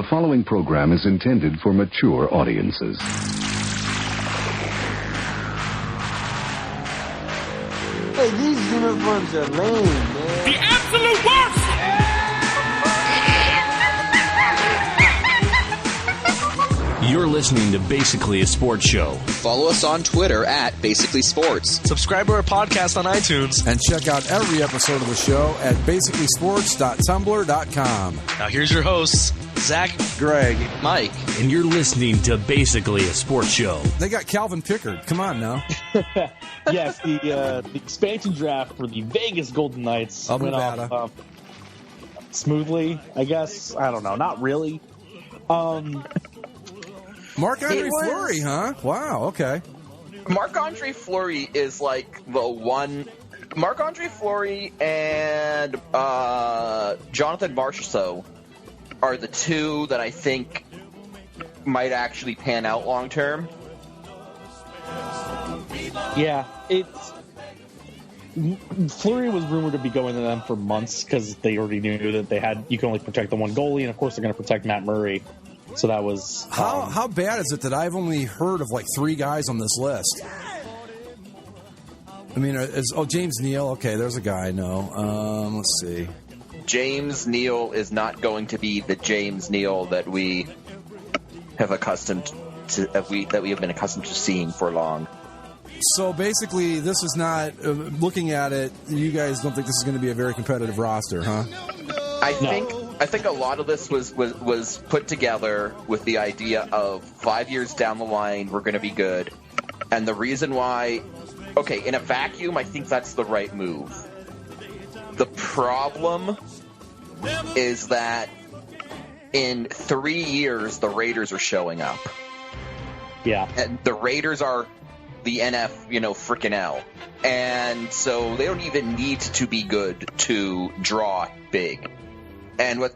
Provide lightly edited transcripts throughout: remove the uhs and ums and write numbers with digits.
following program is intended for mature audiences. Hey, these uniforms are lame, man. The absolute worst! You're listening to Basically a Sports Show. Follow us on Twitter at Basically Sports. Subscribe to our podcast on iTunes. And check out every episode of the show at basicallysports.tumblr.com. Now here's your hosts, Zach, Greg, Mike. And you're listening to Basically a Sports Show. They got Calvin Pickard. Come on now. Yes, the expansion draft for the Vegas Golden Knights Of went Nevada. off smoothly, I guess. I don't know. Not really. Marc-Andre Fleury, huh? Wow, okay. Marc-Andre Fleury is like the one. Marc-Andre Fleury and Jonathan Marchessault are the two that I think might actually pan out long term. Yeah, Fleury was rumored to be going to them for months because they already knew that you can only protect the one goalie, and of course they're going to protect Matt Murray. So that was... How bad is it that I've only heard of like 3 guys on this list? I mean, James Neal. Okay, there's a guy I know. Let's see. James Neal is not going to be the James Neal that we have accustomed to that we have been accustomed to seeing for long. So basically, this is not looking at it. You guys don't think this is going to be a very competitive roster, huh? I think a lot of this was put together with the idea of 5 years down the line we're going to be good, and the reason why. Okay, in a vacuum, I think that's the right move. The problem is that in 3 years, the Raiders are showing up. Yeah. And the Raiders are the NF, frickin' L. And so they don't even need to be good to draw big. And what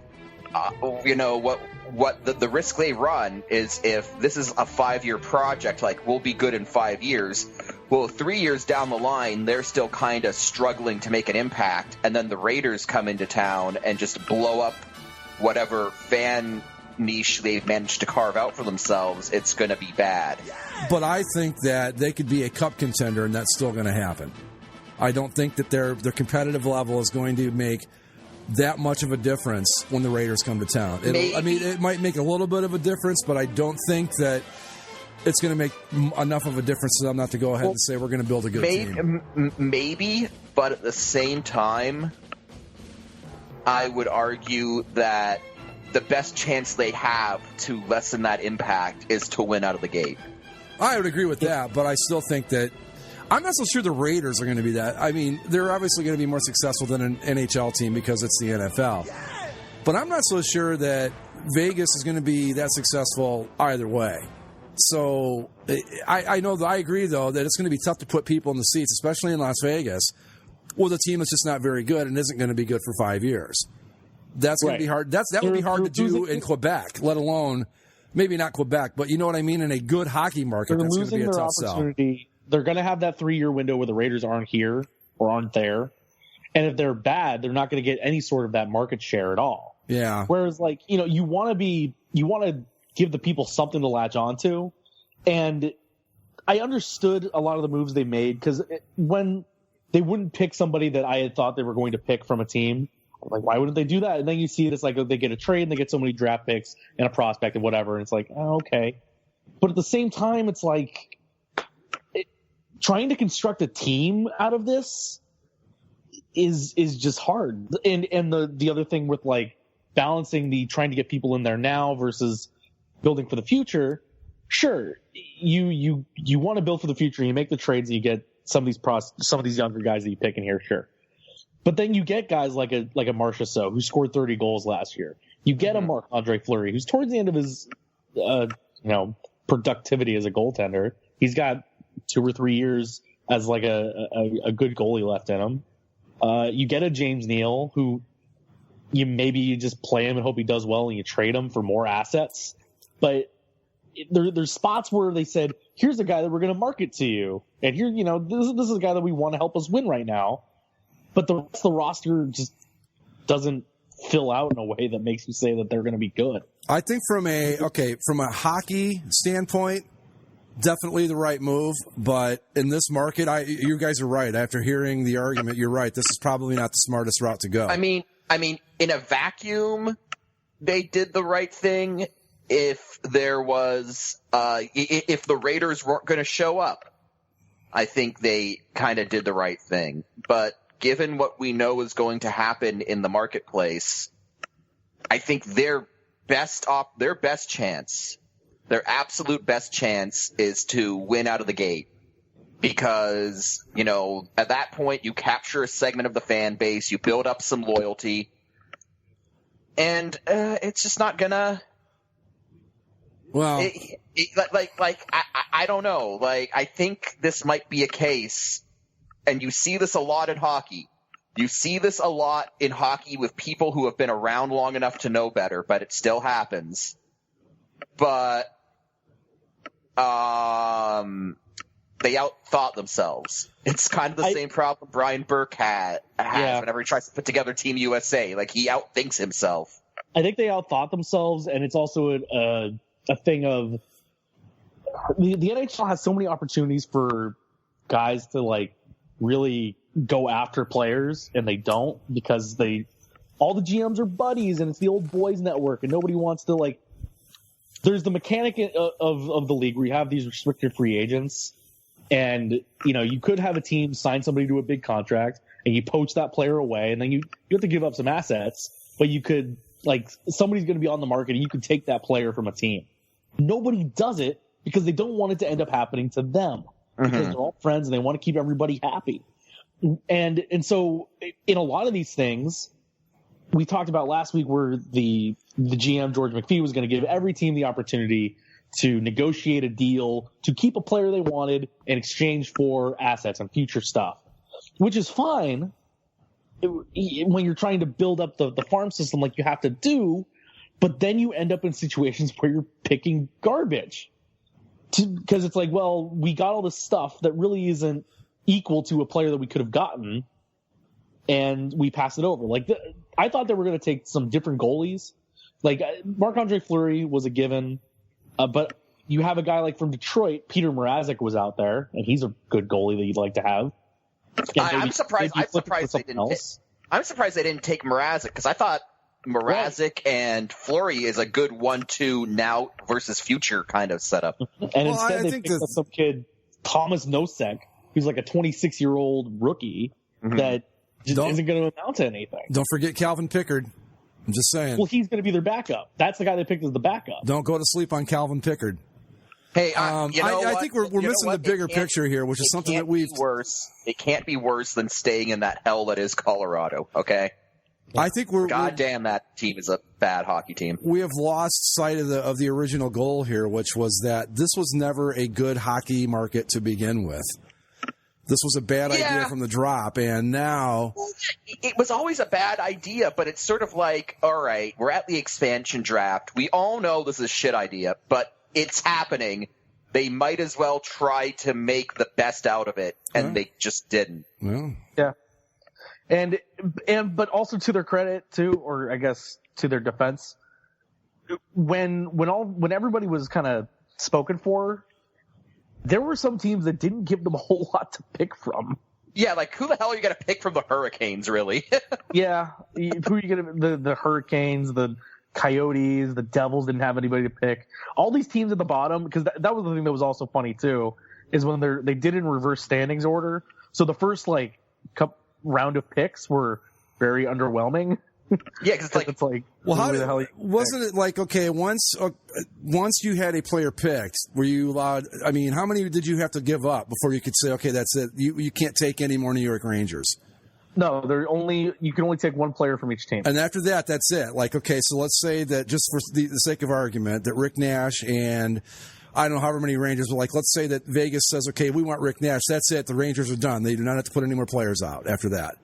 the risk they run is if this is a 5-year project, like we'll be good in 5 years. Well, 3 years down the line, they're still kind of struggling to make an impact, and then the Raiders come into town and just blow up whatever fan niche they've managed to carve out for themselves. It's going to be bad. But I think that they could be a cup contender, and that's still going to happen. I don't think that their competitive level is going to make that much of a difference when the Raiders come to town. It might make a little bit of a difference, but I don't think that it's going to make enough of a difference for them not to go ahead and say we're going to build a good team. Maybe, but at the same time, I would argue that the best chance they have to lessen that impact is to win out of the gate. I would agree with that, but I still think that I'm not so sure the Raiders are going to be that. I mean, they're obviously going to be more successful than an NHL team because it's the NFL. But I'm not so sure that Vegas is going to be that successful either way. So I agree, though, that it's going to be tough to put people in the seats, especially in Las Vegas, with a team that's just not very good and isn't going to be good for 5 years. That's going to be hard. That would be hard to do in Quebec, let alone maybe not Quebec, but you know what I mean? In a good hockey market, that's going to be a tough sell. They're going to have that 3-year window where the Raiders aren't here or aren't there. And if they're bad, they're not going to get any sort of that market share at all. Yeah. Whereas, you want to give the people something to latch onto. And I understood a lot of the moves they made because when they wouldn't pick somebody that I had thought they were going to pick from a team, I'm like, why wouldn't they do that? And then you see it, it's like they get a trade and they get so many draft picks and a prospect and whatever. And it's like, oh, okay. But at the same time, it's like, trying to construct a team out of this is just hard. And the other thing with balancing the trying to get people in there now versus building for the future, sure, you want to build for the future. You make the trades and you get some of these younger guys that you pick in here, sure. But then you get guys like a Marchessault who scored 30 goals last year. You get a Marc-Andre Fleury who's towards the end of his productivity as a goaltender. He's got 2 or 3 years as a good goalie left in him. You get a James Neal who you just play him and hope he does well and you trade him for more assets. But there's spots where they said, here's a guy that we're going to market to you. And here, this is a guy that we want to help us win right now. But the rest of the roster just doesn't fill out in a way that makes you say that they're going to be good. I think from a hockey standpoint, definitely the right move. But in this market, you guys are right. After hearing the argument, you're right. This is probably not the smartest route to go. I mean, in a vacuum, they did the right thing. If there was, if the Raiders weren't going to show up, I think they kind of did the right thing. But given what we know is going to happen in the marketplace, I think their absolute best chance is to win out of the gate. Because, at that point, you capture a segment of the fan base, you build up some loyalty, and it's just not gonna. Well, I don't know. I think this might be a case, and you see this a lot in hockey. You see this a lot in hockey with people who have been around long enough to know better, but it still happens. But they outthought themselves. It's kind of the same problem Brian Burke has whenever he tries to put together Team USA. He outthinks himself. I think they outthought themselves, and it's also a thing of the NHL has so many opportunities for guys to really go after players, and they don't, because all the GMs are buddies, and it's the old boys network, and nobody wants to there's the mechanic of the league where you have these restricted free agents, and you could have a team sign somebody to a big contract, and you poach that player away, and then you have to give up some assets, but you could somebody's going to be on the market, and you could take that player from a team. Nobody does it because they don't want it to end up happening to them, because they're all friends and they want to keep everybody happy. And so in a lot of these things, we talked about last week where the GM, George McPhee, was going to give every team the opportunity to negotiate a deal to keep a player they wanted in exchange for assets and future stuff, which is fine when you're trying to build up the farm system like you have to do, but then you end up in situations where you're picking garbage. Because it's we got all this stuff that really isn't equal to a player that we could have gotten, and we pass it over. I thought they were going to take some different goalies. Marc-Andre Fleury was a given, but you have a guy from Detroit, Peter Mrazek was out there, and he's a good goalie that you'd like to have. I'm surprised they didn't take Mrazek, because I thought Mrazek and Fleury is a good 1-2 now versus future kind of setup. And instead they picked up some kid, Thomas Nosek, who's a 26-year-old rookie that just isn't going to amount to anything. Don't forget Calvin Pickard. I'm just saying. Well, he's going to be their backup. That's the guy they picked as the backup. Don't go to sleep on Calvin Pickard. Hey, I think we're missing the bigger picture here, which is something that we've. It can't be worse than staying in that hell that is Colorado. Okay. I think goddamn, that team is a bad hockey team. We have lost sight of the original goal here, which was that this was never a good hockey market to begin with. This was a bad idea from the drop, and now it was always a bad idea. But it's sort of all right, we're at the expansion draft. We all know this is a shit idea, but it's happening. They might as well try to make the best out of it, and they just didn't. Well. Yeah. But also to their credit too, or I guess to their defense, when everybody was kind of spoken for, there were some teams that didn't give them a whole lot to pick from. Yeah, who the hell are you going to pick from the Hurricanes, really? Yeah, who are you going to the Hurricanes, the Coyotes, the Devils didn't have anybody to pick. All these teams at the bottom, because that was the thing that was also funny too, is when they did in reverse standings order. So the first round of picks were very underwhelming. Yeah, because it's well, wasn't it okay? Once you had a player picked, were you allowed? I mean, how many did you have to give up before you could say, okay, that's it? You can't take any more New York Rangers. No, you can only take one player from each team. And after that, that's it. Okay, so let's say that just for the sake of argument, that Rick Nash and I don't know however many Rangers, but let's say that Vegas says, okay, we want Rick Nash. That's it. The Rangers are done. They do not have to put any more players out after that.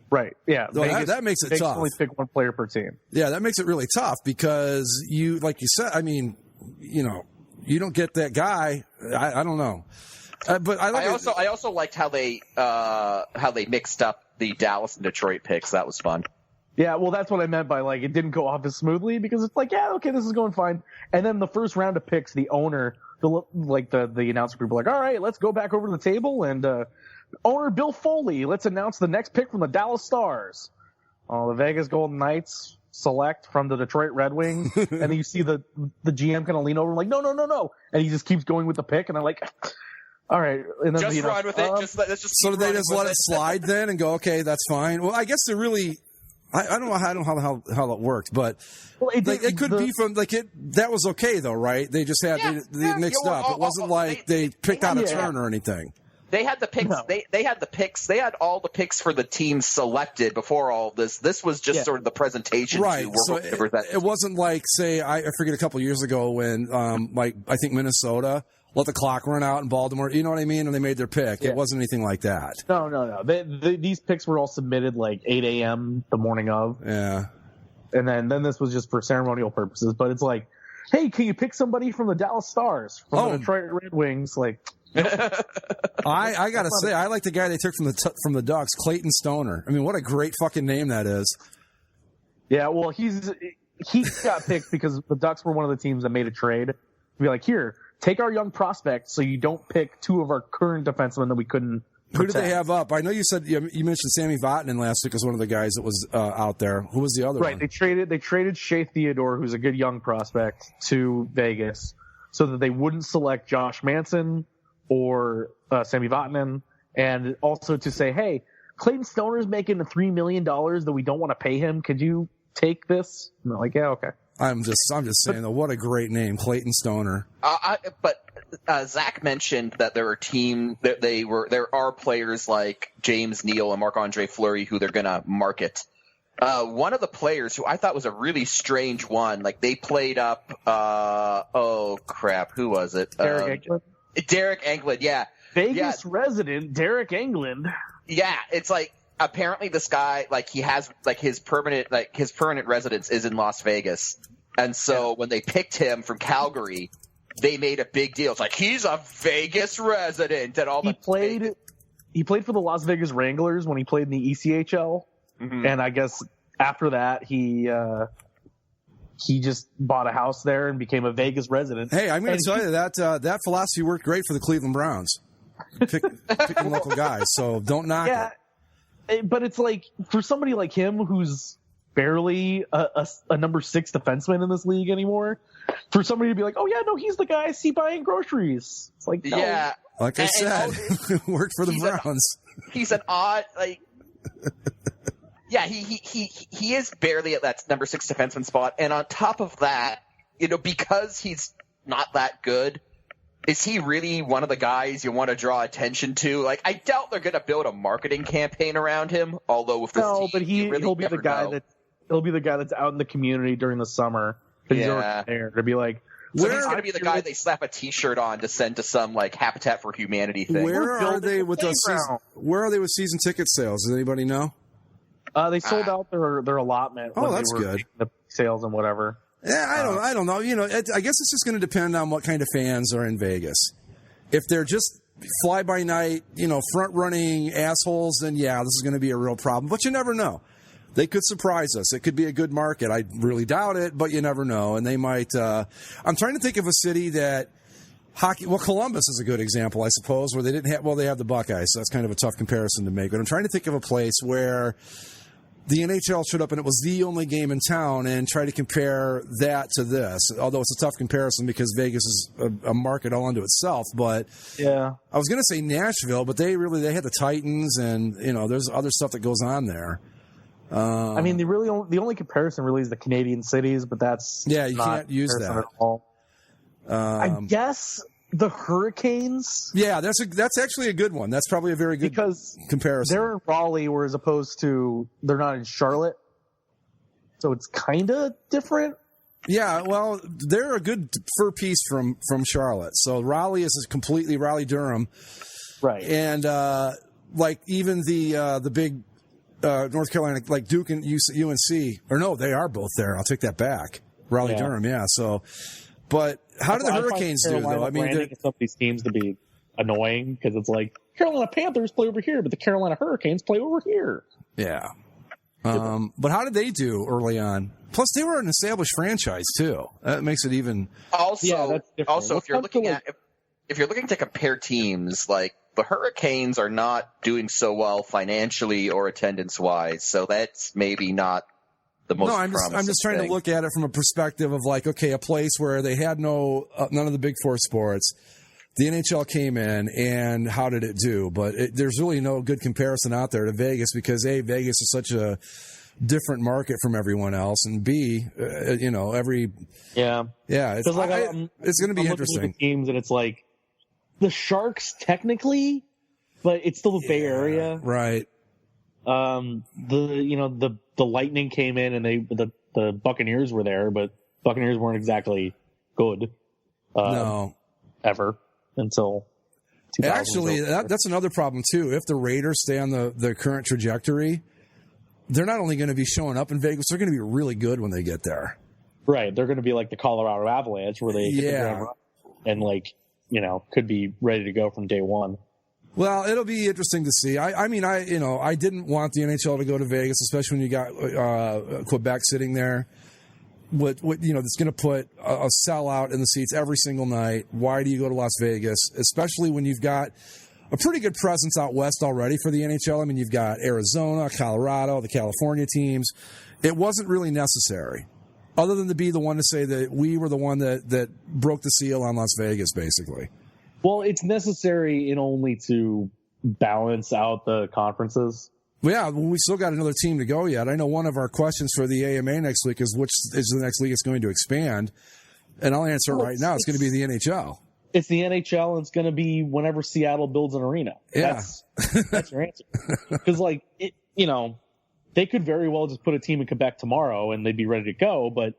Right. Yeah. So that makes it tough. Only pick one player per team. Yeah, that makes it really tough because like you said, I mean, you don't get that guy. I don't know. But I also liked how they mixed up the Dallas and Detroit picks. That was fun. Yeah, well, that's what I meant by like it didn't go off as smoothly because it's like, yeah, okay, this is going fine. And then the first round of picks, the owner, the announcer group were like, all right, let's go back over to the table and owner Bill Foley, let's announce the next pick from the Dallas Stars. The Vegas Golden Knights select from the Detroit Red Wings, and then you see the GM kind of lean over and like, no, and he just keeps going with the pick, and I'm like, all right, and then just run with it. Let's just so did they just let it slide then and go, okay, that's fine? Well, I guess they're really. I don't know how it worked, but it could be from that was okay though, right? They just had they mixed up. It wasn't like they picked out a turn or anything. They had the picks. No. They had the picks. They had all the picks for the teams selected before all this. This was just sort of the presentation, right? So it wasn't like, say, I forget a couple years ago when I think Minnesota let the clock run out in Baltimore. You know what I mean? And they made their pick. Yeah. It wasn't anything like that. No. These picks were all submitted like 8 a.m. the morning of. Yeah. And then this was just for ceremonial purposes. But it's like, hey, can you pick somebody from the Dallas Stars, from the Detroit Red Wings? Like, I gotta say, I like the guy they took from the Ducks, Clayton Stoner. I mean, what a great fucking name that is. Yeah, well, he got picked because the Ducks were one of the teams that made a trade. Be like, here, take our young prospect so you don't pick two of our current defensemen that we couldn't protect. Who did they have up? I know you said you mentioned Sammy Vatanen last week as one of the guys that was out there. Who was the other one? Right, they traded Shea Theodore, who's a good young prospect, to Vegas so that they wouldn't select Josh Manson or Sammy Vatanen, and also to say, hey, Clayton Stoner's making $3 million that we don't want to pay him. Could you take this? And they're like, yeah, okay. I'm just saying, though, what a great name, Clayton Stoner. But Zach mentioned that there are players like James Neal and Marc-Andre Fleury who they're going to market. One of the players who I thought was a really strange one, like they played up, who was it? Derek Englund? Derek Englund, yeah. Vegas resident Derek Englund. Yeah, it's like, apparently this guy, like he has like his permanent residence is in Las Vegas. And so when they picked him from Calgary, they made a big deal. It's like, he's a Vegas resident and all He played for the Las Vegas Wranglers when he played in the ECHL. Mm-hmm. And I guess after that he just bought a house there and became a Vegas resident. Hey, I'm going to tell you that philosophy worked great for the Cleveland Browns. Picking local guys, so don't knock it. But it's like, for somebody like him who's barely a number 6 defenseman in this league anymore, for somebody to be like, oh, yeah, no, he's the guy I see buying groceries. It's like, no. Yeah. Like I said, it worked for the Browns. He's an odd, like... Yeah, he is barely at that number 6 defenseman spot. And on top of that, because he's not that good, is he really one of the guys you want to draw attention to? Like, I doubt they're going to build a marketing campaign around him. Although with this team, but he'll be the guy he'll be the guy that's out in the community during the summer. Yeah, there to be like. So he's going to be the guy they slap a T-shirt on to send to some like Habitat for Humanity thing. Where are they with season ticket sales? Does anybody know? They sold out their allotment. Oh, that's good. The sales and whatever. Yeah, I don't know. I guess it's just going to depend on what kind of fans are in Vegas. If they're just fly-by-night, front-running assholes, then yeah, this is going to be a real problem. But you never know. They could surprise us. It could be a good market. I really doubt it, but you never know. And they might. I'm trying to think of a city that hockey. Well, Columbus is a good example, I suppose, where they didn't have. Well, they have the Buckeyes, so that's kind of a tough comparison to make. But I'm trying to think of a place where the NHL showed up and it was the only game in town, and try to compare that to this. Although it's a tough comparison because Vegas is a market all unto itself. But yeah, I was going to say Nashville, but they had the Titans, and there's other stuff that goes on there. I mean, the only comparison really is the Canadian cities, but that's you can't use that at all. I guess the Hurricanes. Yeah, that's actually a good one. That's probably a very good comparison. They're in Raleigh, whereas opposed to they're not in Charlotte, so it's kind of different. Yeah, well, they're a good fur piece from Charlotte. So Raleigh is completely Raleigh-Durham, right? And like even the big. North Carolina, like Duke and UNC, or no, they are both there. I'll take that back. Raleigh-Durham, yeah. So, but how do the Hurricanes do, though? I mean, some of these teams to be annoying because it's like Carolina Panthers play over here, but the Carolina Hurricanes play over here. Yeah. But how did they do early on? Plus, they were an established franchise too. That makes it even. Also, that's if you're looking at if you're looking to compare teams, like the Hurricanes are not doing so well financially or attendance wise, so that's maybe not the most. No, I'm just trying to look at it from a perspective of like, okay, a place where they had none of the big four sports. The NHL came in, and how did it do? But there's really no good comparison out there to Vegas because A, Vegas is such a different market from everyone else, and B, it's going to be interesting. Teams, and it's like the Sharks technically, but it's still the Bay Area, right? The Lightning came in, and the Buccaneers were there, but Buccaneers weren't exactly good. No, ever. Until actually, that's another problem too. If the Raiders stay on the current trajectory, they're not only going to be showing up in Vegas, they're going to be really good when they get there. Right, they're going to be like the Colorado Avalanche, where they hit the ground running and could be ready to go from day one. Well, it'll be interesting to see. I didn't want the NHL to go to Vegas, especially when you got Quebec sitting there. That's going to put a sellout in the seats every single night. Why do you go to Las Vegas, especially when you've got a pretty good presence out west already for the NHL? I mean, you've got Arizona, Colorado, the California teams. It wasn't really necessary, other than to be the one to say that we were the one that broke the seal on Las Vegas, basically. Well, it's necessary in only to balance out the conferences. Well, yeah, we still got another team to go yet. I know one of our questions for the AMA next week is which is the next league that's going to expand. And I'll answer it right now. It's going to be the NHL. It's the NHL, and it's going to be whenever Seattle builds an arena. Yeah. That's your answer. Because, they could very well just put a team in Quebec tomorrow, and they'd be ready to go, but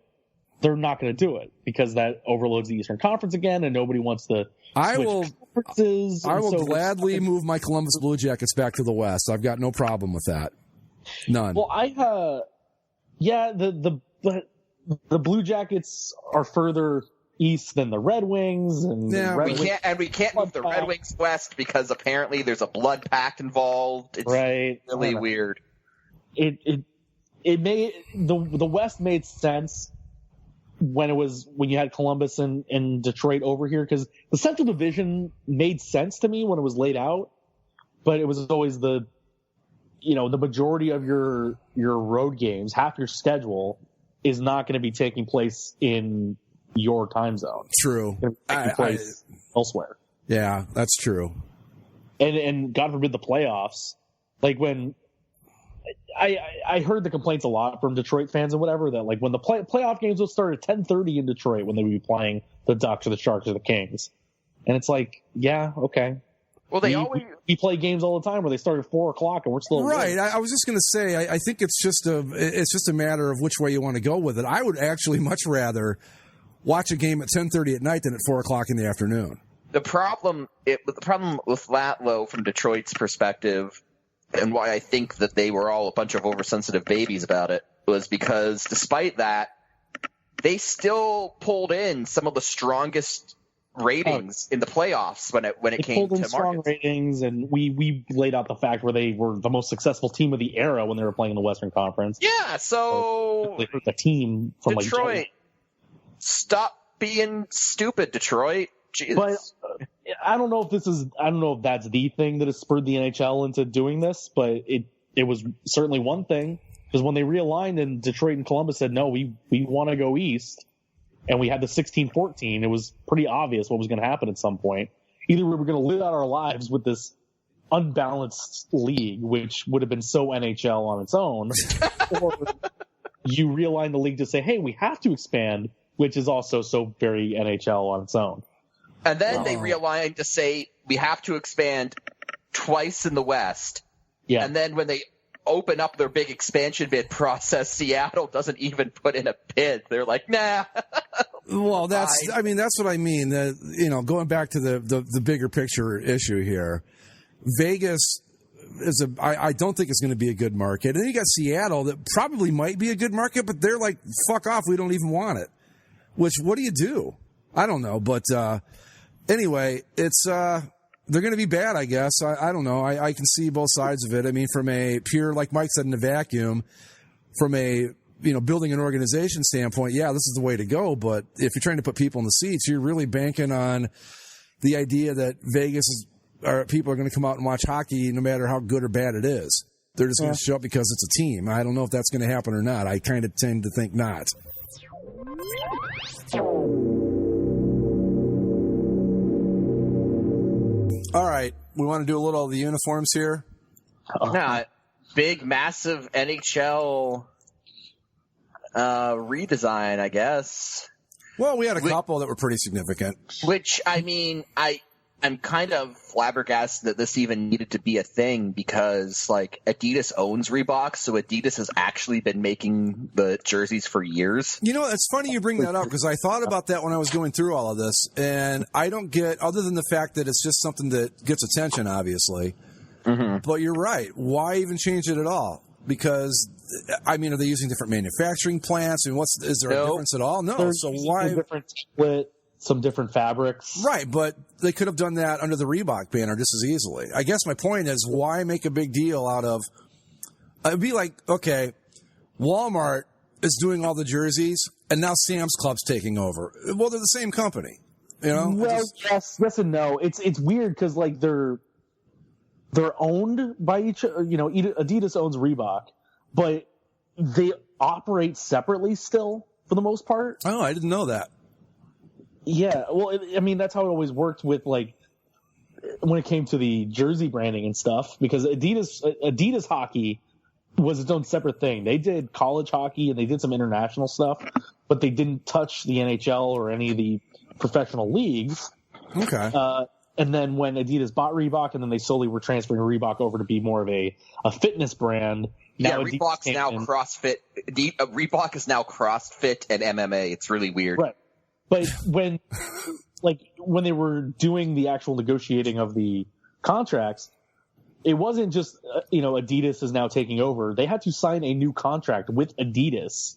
they're not going to do it because that overloads the Eastern Conference again, and nobody wants to switch conferences. I will gladly move my Columbus Blue Jackets back to the West. I've got no problem with that. None. Well, the Blue Jackets are further east than the Red Wings, and we can't move the Red Wings west because apparently there's a blood pact involved. It's really weird. It made the West made sense when you had Columbus and Detroit over here, because the Central Division made sense to me when it was laid out, but it was always the majority of your road games, half your schedule is not going to be taking place in your time zone. True. It's going to be taking place elsewhere. Yeah, that's true. And God forbid the playoffs. Like when I heard the complaints a lot from Detroit fans and whatever, that like when the playoff games would start at 10:30 in Detroit when they would be playing the Ducks or the Sharks or the Kings. And it's like, yeah, okay. Well, we play games all the time where they start at 4:00 and we're still right. I was just going to say, I think it's just a matter of which way you want to go with it. I would actually much rather watch a game at 10:30 at night than at 4:00 in the afternoon. The problem with Latlo from Detroit's perspective, and why I think that they were all a bunch of oversensitive babies about it, was because despite that, they still pulled in some of the strongest ratings in the playoffs when it came to strong ratings, and we laid out the fact where they were the most successful team of the era when they were playing in the Western Conference. Yeah, so the team from Detroit, stop being stupid, Detroit. Jesus. But I don't know if that's the thing that has spurred the NHL into doing this, but it was certainly one thing, because when they realigned and Detroit and Columbus said, no, we want to go east, and we had the 16-14, it was pretty obvious what was going to happen at some point. Either we were going to live out our lives with this unbalanced league, which would have been so NHL on its own, or you realign the league to say, hey, we have to expand, which is also so very NHL on its own. And then they realigned to say we have to expand twice in the West. Yeah. And then when they open up their big expansion bid process, Seattle doesn't even put in a bid. They're like, nah. Well, that's what I mean. Going back to the bigger picture issue here, Vegas I don't think it's going to be a good market. And then you got Seattle that probably might be a good market, but they're like, fuck off, we don't even want it. Which, what do you do? I don't know, but anyway, it's they're going to be bad, I guess. I don't know. I can see both sides of it. I mean, from a pure, like Mike said, in a vacuum, from a building an organization standpoint, yeah, this is the way to go. But if you're trying to put people in the seats, you're really banking on the idea that people are going to come out and watch hockey no matter how good or bad it is. They're just going to show up because it's a team. I don't know if that's going to happen or not. I kind of tend to think not. All right, we want to do a little of the uniforms here. Big, massive NHL redesign, I guess. Well, we had a couple that were pretty significant. Which, I mean, I'm kind of flabbergasted that this even needed to be a thing because, like, Adidas owns Reebok, so Adidas has actually been making the jerseys for years. You know, it's funny you bring that up because I thought about that when I was going through all of this, and I don't get, other than the fact that it's just something that gets attention, obviously. Mm-hmm. But you're right. Why even change it at all? Because, I mean, are they using different manufacturing plants? I mean, is there a difference at all? No. So why? Different split. Some different fabrics. Right, but they could have done that under the Reebok banner just as easily. I guess my point is, why make a big deal out of... It'd be like, okay, Walmart is doing all the jerseys, and now Sam's Club's taking over. Well, they're the same company, you know? Well, yes and no. It's weird because, like, they're owned by each... Adidas owns Reebok, but they operate separately still, for the most part. Oh, I didn't know that. Yeah, well, I mean, that's how it always worked with, like, when it came to the jersey branding and stuff, because Adidas hockey was its own separate thing. They did college hockey and they did some international stuff, but they didn't touch the NHL or any of the professional leagues. Okay. And then when Adidas bought Reebok, and then they slowly were transferring Reebok over to be more of a fitness brand. Now Reebok's now CrossFit. Reebok is now CrossFit and MMA. It's really weird. Right. But when they were doing the actual negotiating of the contracts, it wasn't just, Adidas is now taking over. They had to sign a new contract with Adidas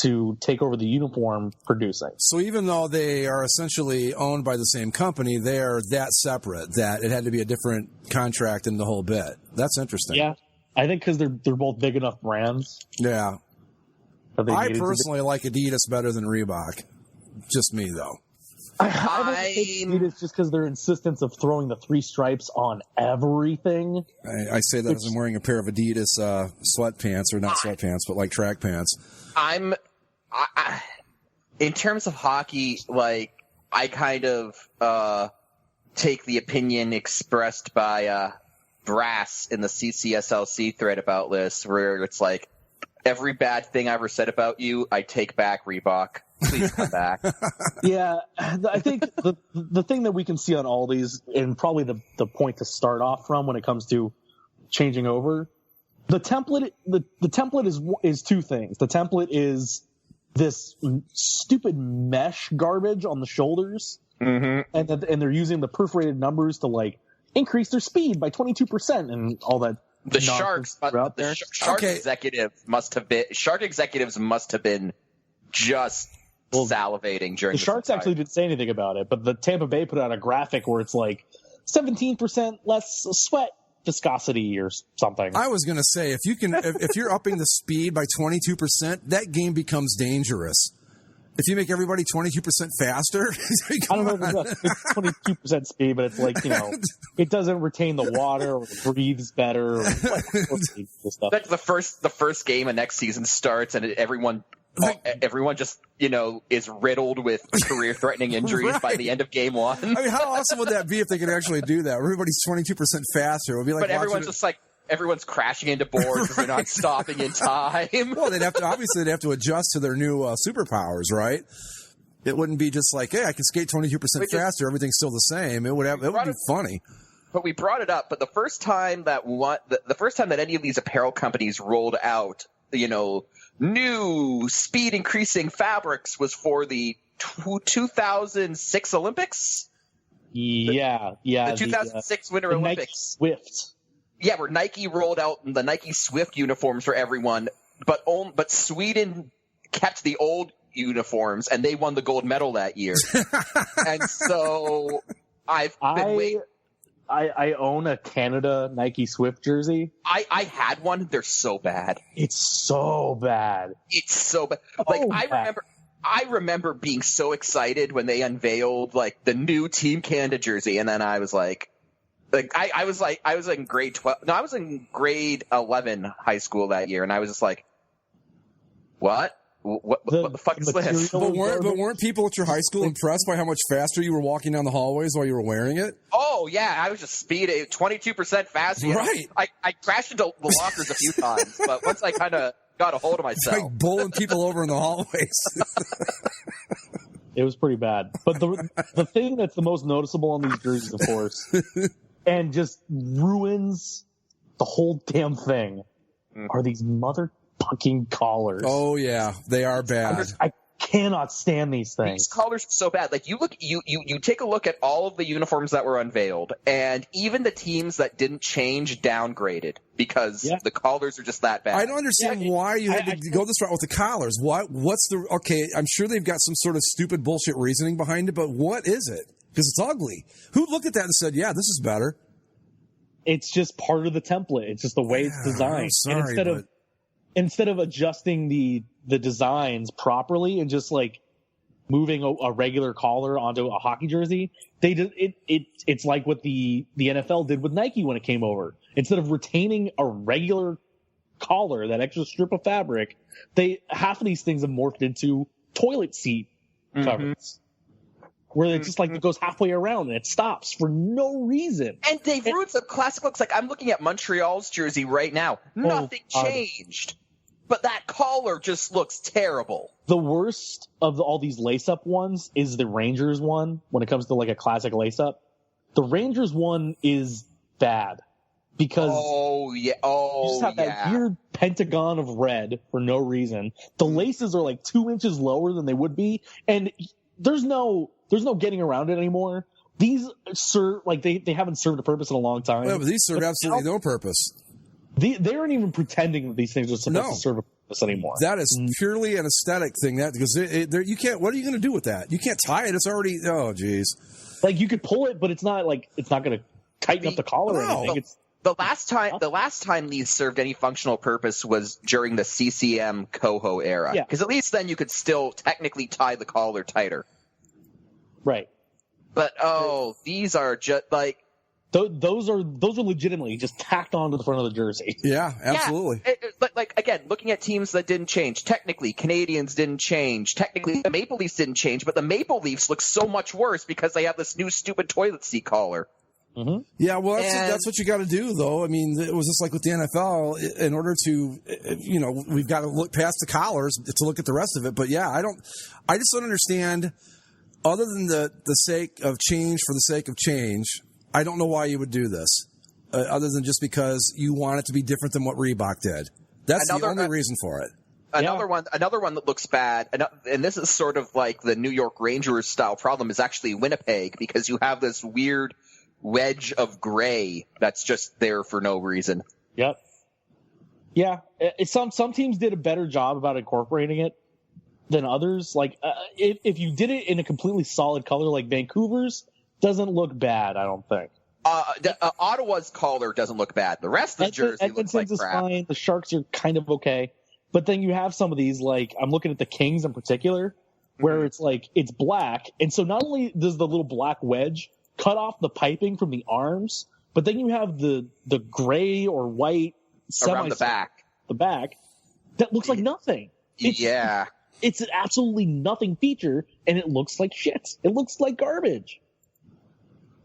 to take over the uniform producing. So even though they are essentially owned by the same company, they are that separate that it had to be a different contract in the whole bit. That's interesting. Yeah. I think because they're both big enough brands. Yeah. I personally like Adidas better than Reebok. Just me, though. I think it's just because their insistence of throwing the 3 stripes on everything. I say that as I'm wearing a pair of Adidas sweatpants, or not sweatpants, but like track pants. In terms of hockey, like, I kind of take the opinion expressed by Brass in the CCSLC thread about this, where it's like, every bad thing I ever said about you, I take back, Reebok. Please come back. Yeah, I think the thing that we can see on all these, and probably the point to start off from when it comes to changing over, the template is 2 things. The template is this stupid mesh garbage on the shoulders, and they're using the perforated numbers to, like, increase their speed by 22% and all that. The Sharks, executives must have been just salivating during the Sharks actually didn't say anything about it, but the Tampa Bay put out a graphic where it's like 17% less sweat viscosity or something. I was going to say, if you're upping the speed by 22%, that game becomes dangerous. If you make everybody 22% faster, I don't know if it's 22% speed, but it's like, it doesn't retain the water or breathes better. Or stuff. That's the first game of next season starts, and everyone just, is riddled with career-threatening injuries by the end of game 1. I mean, how awesome would that be if they could actually do that? Everybody's 22% faster. It would be like, but everyone's just like, everyone's crashing into boards because they're not stopping in time. Well, they'd have to adjust to their new superpowers, right? It wouldn't be just like, hey, I can skate 22% faster. Everything's still the same. It would be funny. But we brought it up. But the first time that any of these apparel companies rolled out, new speed increasing fabrics was for the 2006 Olympics. Yeah. The 2006 Winter Olympics. Nike Swift. Yeah, where Nike rolled out the Nike Swift uniforms for everyone, but Sweden kept the old uniforms, and they won the gold medal that year. And so I've been waiting. I own a Canada Nike Swift jersey. I had one. They're so bad. It's so bad. It's so bad. Like I remember being so excited when they unveiled like the new Team Canada jersey, and then I was like I was in grade 12. No, I was in grade 11 high school that year, and I was just like, what? What the fuck is this? But weren't people at your high school impressed by how much faster you were walking down the hallways while you were wearing it? Oh, yeah. I was just speeding 22% faster. Right. I crashed into the lockers a few times, but once I kind of got a hold of myself. Like bowling people over in the hallways. It was pretty bad. But the thing that's the most noticeable on these jerseys, of course, and just ruins the whole damn thing, are these motherfucking collars. Oh yeah, they are bad. I cannot stand these things. These collars are so bad. Like you take a look at all of the uniforms that were unveiled, and even the teams that didn't change downgraded because the collars are just that bad. I don't understand why you had to go this route with the collars. What's the okay? I'm sure they've got some sort of stupid bullshit reasoning behind it, but what is it? Because it's ugly. Who looked at that and said, "Yeah, this is better"? It's just part of the template. It's just the way it's designed. I'm sorry, and instead of adjusting the designs properly and just like moving a regular collar onto a hockey jersey, they did it's like what the NFL did with Nike when it came over. Instead of retaining a regular collar, that extra strip of fabric, half of these things have morphed into toilet seat covers. Where it just like it goes halfway around and it stops for no reason. And they've ruined some classic looks. Like I'm looking at Montreal's jersey right now. Nothing changed. But that collar just looks terrible. The worst of all these lace-up ones is the Rangers one when it comes to like a classic lace-up. The Rangers one is bad because you just have that weird pentagon of red for no reason. The laces are like 2 inches lower than they would be, and there's no getting around it anymore. These serve like they haven't served a purpose in a long time. Yeah, but these serve absolutely no purpose. They aren't even pretending that these things are supposed to serve a purpose anymore. That is purely an aesthetic thing. That because you can't. What are you going to do with that? You can't tie it. It's already. Oh, geez. Like you could pull it, but it's not going to tighten up the collar or anything. The last time these served any functional purpose was during the CCM Coho era. Because at least then you could still technically tie the collar tighter. Right. But these are just like. Those are legitimately just tacked onto the front of the jersey. Yeah, absolutely. Yeah, like again, looking at teams that didn't change. Technically, Canadians didn't change. Technically, the Maple Leafs didn't change. But the Maple Leafs look so much worse because they have this new stupid toilet seat collar. Mm-hmm. Yeah, well, that's what you got to do, though. I mean, it was just like with the NFL. In order to, we've got to look past the collars to look at the rest of it. But yeah, I just don't understand. Other than the sake of change for the sake of change. I don't know why you would do this, other than just because you want it to be different than what Reebok did. That's the only reason for it. Another one that looks bad, and this is sort of like the New York Rangers style problem, is actually Winnipeg, because you have this weird wedge of gray that's just there for no reason. Yep. Yeah, some teams did a better job about incorporating it than others. Like if you did it in a completely solid color like Vancouver's, doesn't look bad, I don't think. Ottawa's collar doesn't look bad. The rest of the jersey looks like crap. Fine. The Sharks are kind of okay. But then you have some of these, like, I'm looking at the Kings in particular, where it's like, it's black. And so not only does the little black wedge cut off the piping from the arms, but then you have the gray or white around the back. That looks like nothing. It's an absolutely nothing feature, and it looks like shit. It looks like garbage.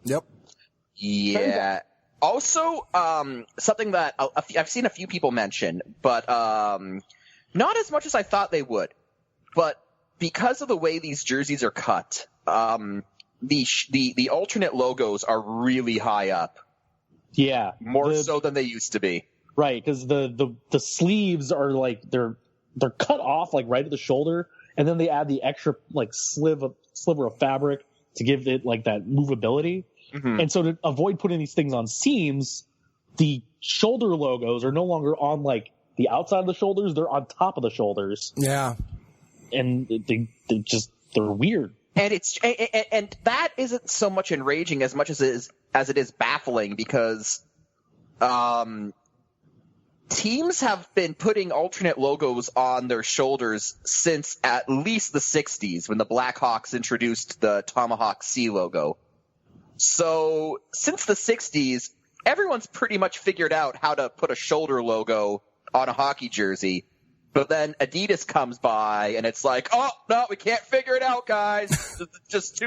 Yep. Yeah. Also, something that I've seen a few people mention, but not as much as I thought they would. But because of the way these jerseys are cut, the alternate logos are really high up. Yeah. More so than they used to be. Right, because the sleeves are like they're cut off like right at the shoulder, and then they add the extra like sliver of fabric to give it like that movability. Mm-hmm. And so to avoid putting these things on seams, the shoulder logos are no longer on like the outside of the shoulders; they're on top of the shoulders. Yeah, and they're weird. and that isn't so much enraging as much as it is baffling, because teams have been putting alternate logos on their shoulders since at least the 60s, when the Blackhawks introduced the Tomahawk C logo. So since the 60s, everyone's pretty much figured out how to put a shoulder logo on a hockey jersey. But then Adidas comes by and it's like, oh, no, we can't figure it out, guys. It's just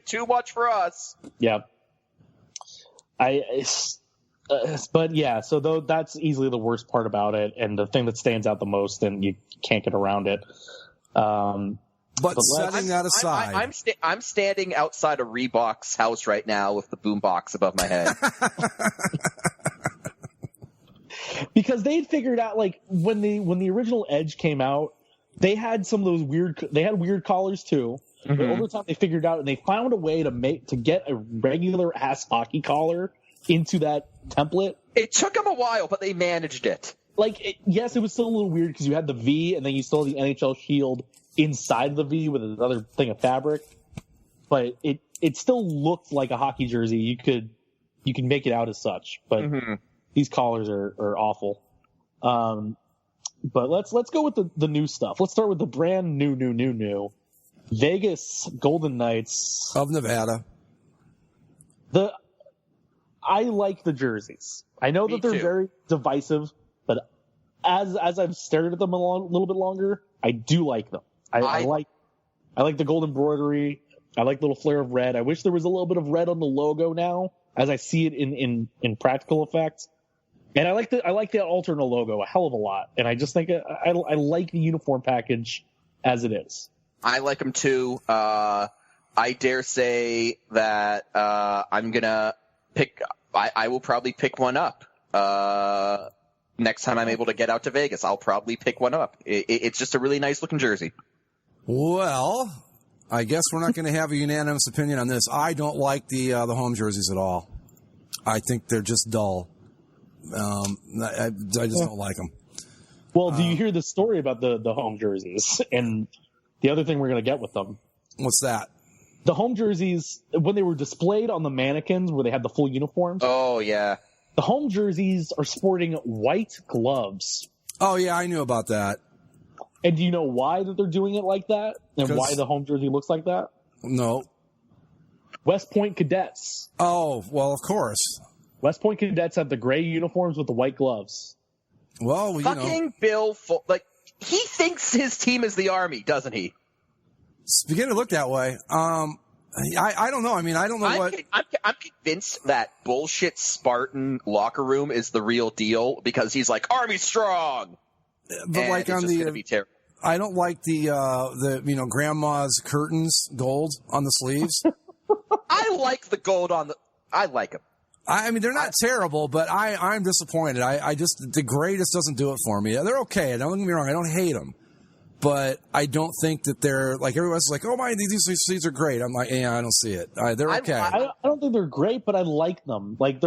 too much for us. Yeah. But yeah, so though that's easily the worst part about it, and the thing that stands out the most, and you can't get around it. But setting that aside, I'm standing outside of Reebok's house right now with the boombox above my head. Because they'd figured out, like, when the original Edge came out, they had some of those weird collars too. Mm-hmm. But over time they figured out, and they found a way to get a regular ass hockey collar into that template. It took them a while, but they managed it. Like, yes, it was still a little weird because you had the V, and then you still had the NHL shield inside the V with another thing of fabric. But it still looked like a hockey jersey. You can make it out as such, but these collars are awful. But let's go with the new stuff. Let's start with the brand new Vegas Golden Knights of Nevada. I like the jerseys. I know that they're very divisive, but as I've stared at them a little bit longer, I do like them. I like the gold embroidery. I like the little flare of red. I wish there was a little bit of red on the logo now, as I see it in practical effect. And I like the alternate logo a hell of a lot. And I just think I like the uniform package as it is. I like them too. I dare say that I'm gonna pick. I will probably pick one up next time I'm able to get out to Vegas. I'll probably pick one up. It's just a really nice looking jersey. Well, I guess we're not going to have a unanimous opinion on this. I don't like the home jerseys at all. I think they're just dull. I just don't like them. Well, do you hear the story about the home jerseys and the other thing we're going to get with them? What's that? The home jerseys, when they were displayed on the mannequins where they had the full uniforms. Oh, yeah. The home jerseys are sporting white gloves. Oh, yeah, I knew about that. And do you know why that they're doing it like that? And why the home jersey looks like that? No. West Point Cadets. Oh, well, of course. West Point Cadets have the gray uniforms with the white gloves. Well, fucking Bill, he thinks his team is the Army, doesn't he? It's beginning to look that way. I don't know. I mean, I don't know I'm convinced that bullshit Spartan locker room is the real deal because he's like, Army strong. But like on the, I don't like the grandma's curtains gold on the sleeves. I like the gold I like them. I mean, they're not terrible, but I'm disappointed. I just, the gray just doesn't do it for me. They're okay. Don't get me wrong. I don't hate them. But I don't think that they're like everyone's like, oh my, these are great. I'm like, yeah, I don't see it. They're okay. I don't think they're great, but I like them. Like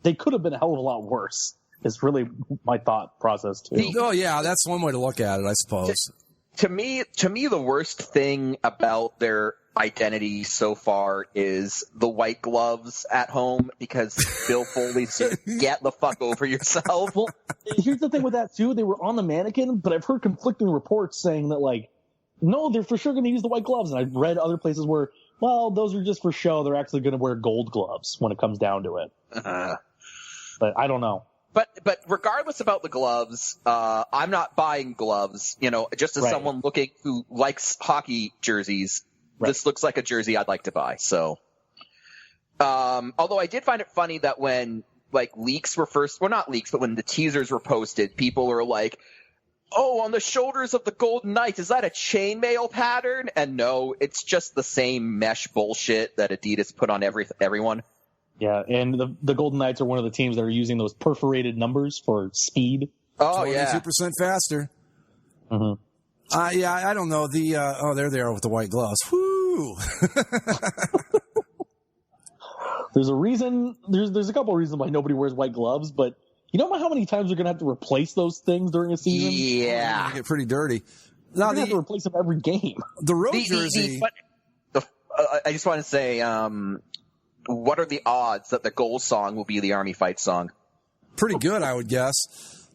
they could have been a hell of a lot worse. Is really my thought process too. Oh yeah, that's one way to look at it, I suppose. To me, the worst thing about their identity so far is the white gloves at home because Bill Foley said, get the fuck over yourself. Well, here's the thing with that too. They were on the mannequin, but I've heard conflicting reports saying that like, no, they're for sure going to use the white gloves. And I've read other places where, well, those are just for show. They're actually going to wear gold gloves when it comes down to it. But I don't know. But regardless about the gloves, I'm not buying gloves. Just as someone looking who likes hockey jerseys, this looks like a jersey I'd like to buy. So, although I did find it funny that when leaks were not leaks, but when the teasers were posted, people were like, "Oh, on the shoulders of the Golden Knights, is that a chainmail pattern?" And no, it's just the same mesh bullshit that Adidas put on everyone. Yeah, and the Golden Knights are one of the teams that are using those perforated numbers for speed. Oh, yeah. 22% faster. Mm-hmm. Yeah, I don't know. There they are with the white gloves. Whoo! There's a reason. There's a couple of reasons why nobody wears white gloves, but you know how many times they're going to have to replace those things during a season? Yeah. They get pretty dirty. They're going to have to replace them every game. The road jersey... I just want to say, what are the odds that the goal song will be the Army Fight song? Pretty good, I would guess.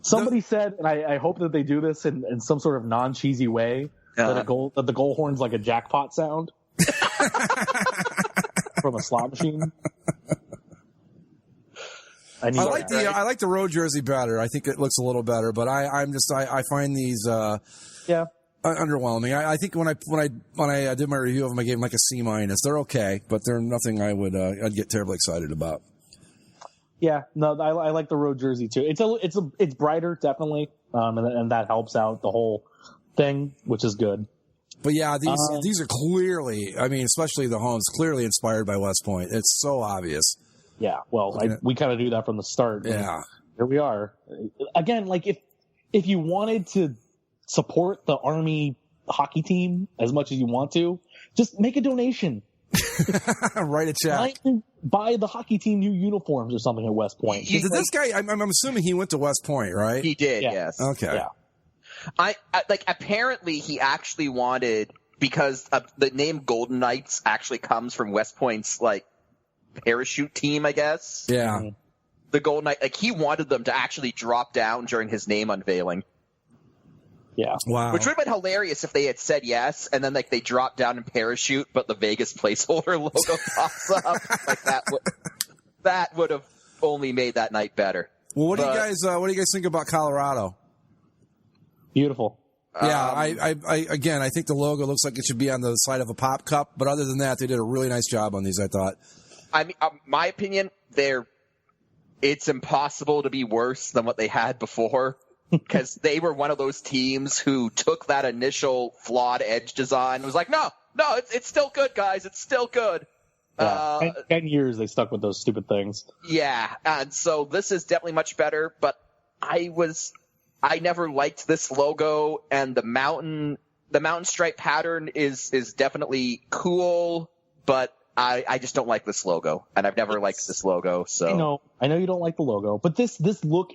Somebody said, and I hope that they do this in some sort of non-cheesy way, that the goal horn's like a jackpot sound from a slot machine. I like the road jersey better. I think it looks a little better, but I find these underwhelming. I think when I did my review of them, I gave them like a C-. They're okay, but they're nothing I'd get terribly excited about. Yeah, no, I like the road jersey too. It's brighter, definitely, and that helps out the whole thing, which is good. But yeah, these are clearly, I mean, especially the homes, clearly inspired by West Point. It's so obvious. Yeah, well, we kind of knew that from the start. Yeah, here we are again. Like if you wanted to support the Army hockey team as much as you want to, just make a donation. Write a check. Buy the hockey team new uniforms or something at West Point. Did this guy? I'm assuming he went to West Point, right? He did. Yeah. Yes. Okay. Yeah. I apparently he actually wanted, because the name Golden Knights actually comes from West Point's like parachute team, I guess. Yeah. The Golden Knight, like he wanted them to actually drop down during his name unveiling. Yeah. Wow. Which would have been hilarious if they had said yes, and then like they dropped down in parachute, but the Vegas placeholder logo pops up. Like that would have only made that night better. Well, what do you guys think about Colorado? Beautiful. Yeah, I think the logo looks like it should be on the side of a pop cup, but other than that, they did a really nice job on these, I thought. I mean, my opinion, it's impossible to be worse than what they had before. Because they were one of those teams who took that initial flawed edge design and was like, no, it's still good, guys. It's still good. Yeah, 10 years they stuck with those stupid things. Yeah, and so this is definitely much better, but I never liked this logo, and the mountain stripe pattern is definitely cool, but I just don't like this logo, and I've never liked this logo. So I know you don't like the logo, but this look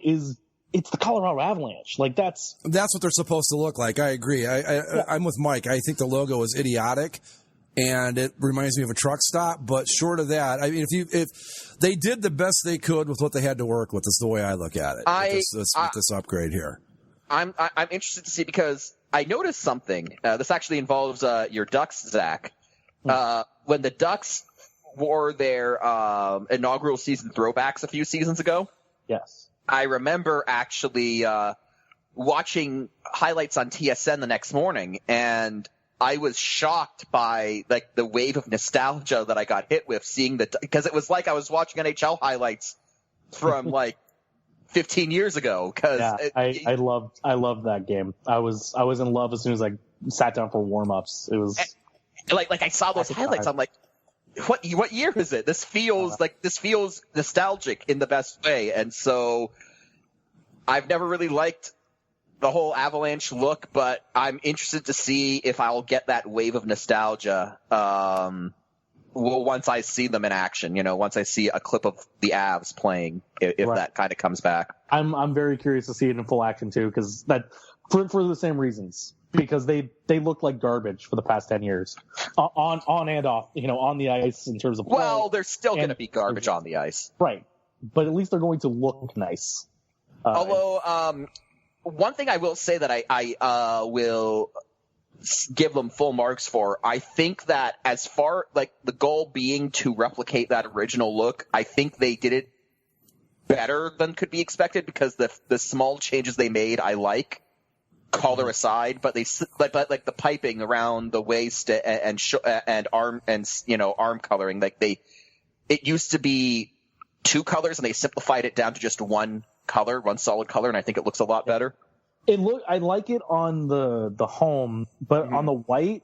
it's the Colorado Avalanche. Like that's what they're supposed to look like. I agree. I'm with Mike. I think the logo is idiotic, and it reminds me of a truck stop. But short of that, I mean, if they did the best they could with what they had to work with, is the way I look at it. With this upgrade here, I'm interested to see, because I noticed something. This actually involves your Ducks, Zach. When the Ducks wore their inaugural season throwbacks a few seasons ago. Yes. I remember actually watching highlights on TSN the next morning, and I was shocked by like the wave of nostalgia that I got hit with seeing because it was like I was watching NHL highlights from like 15 years ago. I loved that game. I was in love as soon as I sat down for warm-ups. It was like I saw those highlights. I'm like, what year is it? This feels nostalgic in the best way. And so I've never really liked the whole Avalanche look, but I'm interested to see if I'll get that wave of nostalgia. Once I see them in action, once I see a clip of the Avs playing, if that kind of comes back. I'm very curious to see it in full action too, because that for the same reasons. Because they looked like garbage for the past 10 years, on and off, on the ice in terms of play. Well, they're still going to be garbage on the ice, right? But at least they're going to look nice. Although, one thing I will say that I will give them full marks for, I think that as far like the goal being to replicate that original look, I think they did it better than could be expected, because the small changes they made I like. Collar aside, but like the piping around the waist and arm and arm coloring, like it used to be two colors and they simplified it down to just one solid color, and I think it looks a lot better. I like it on the home, but on the white,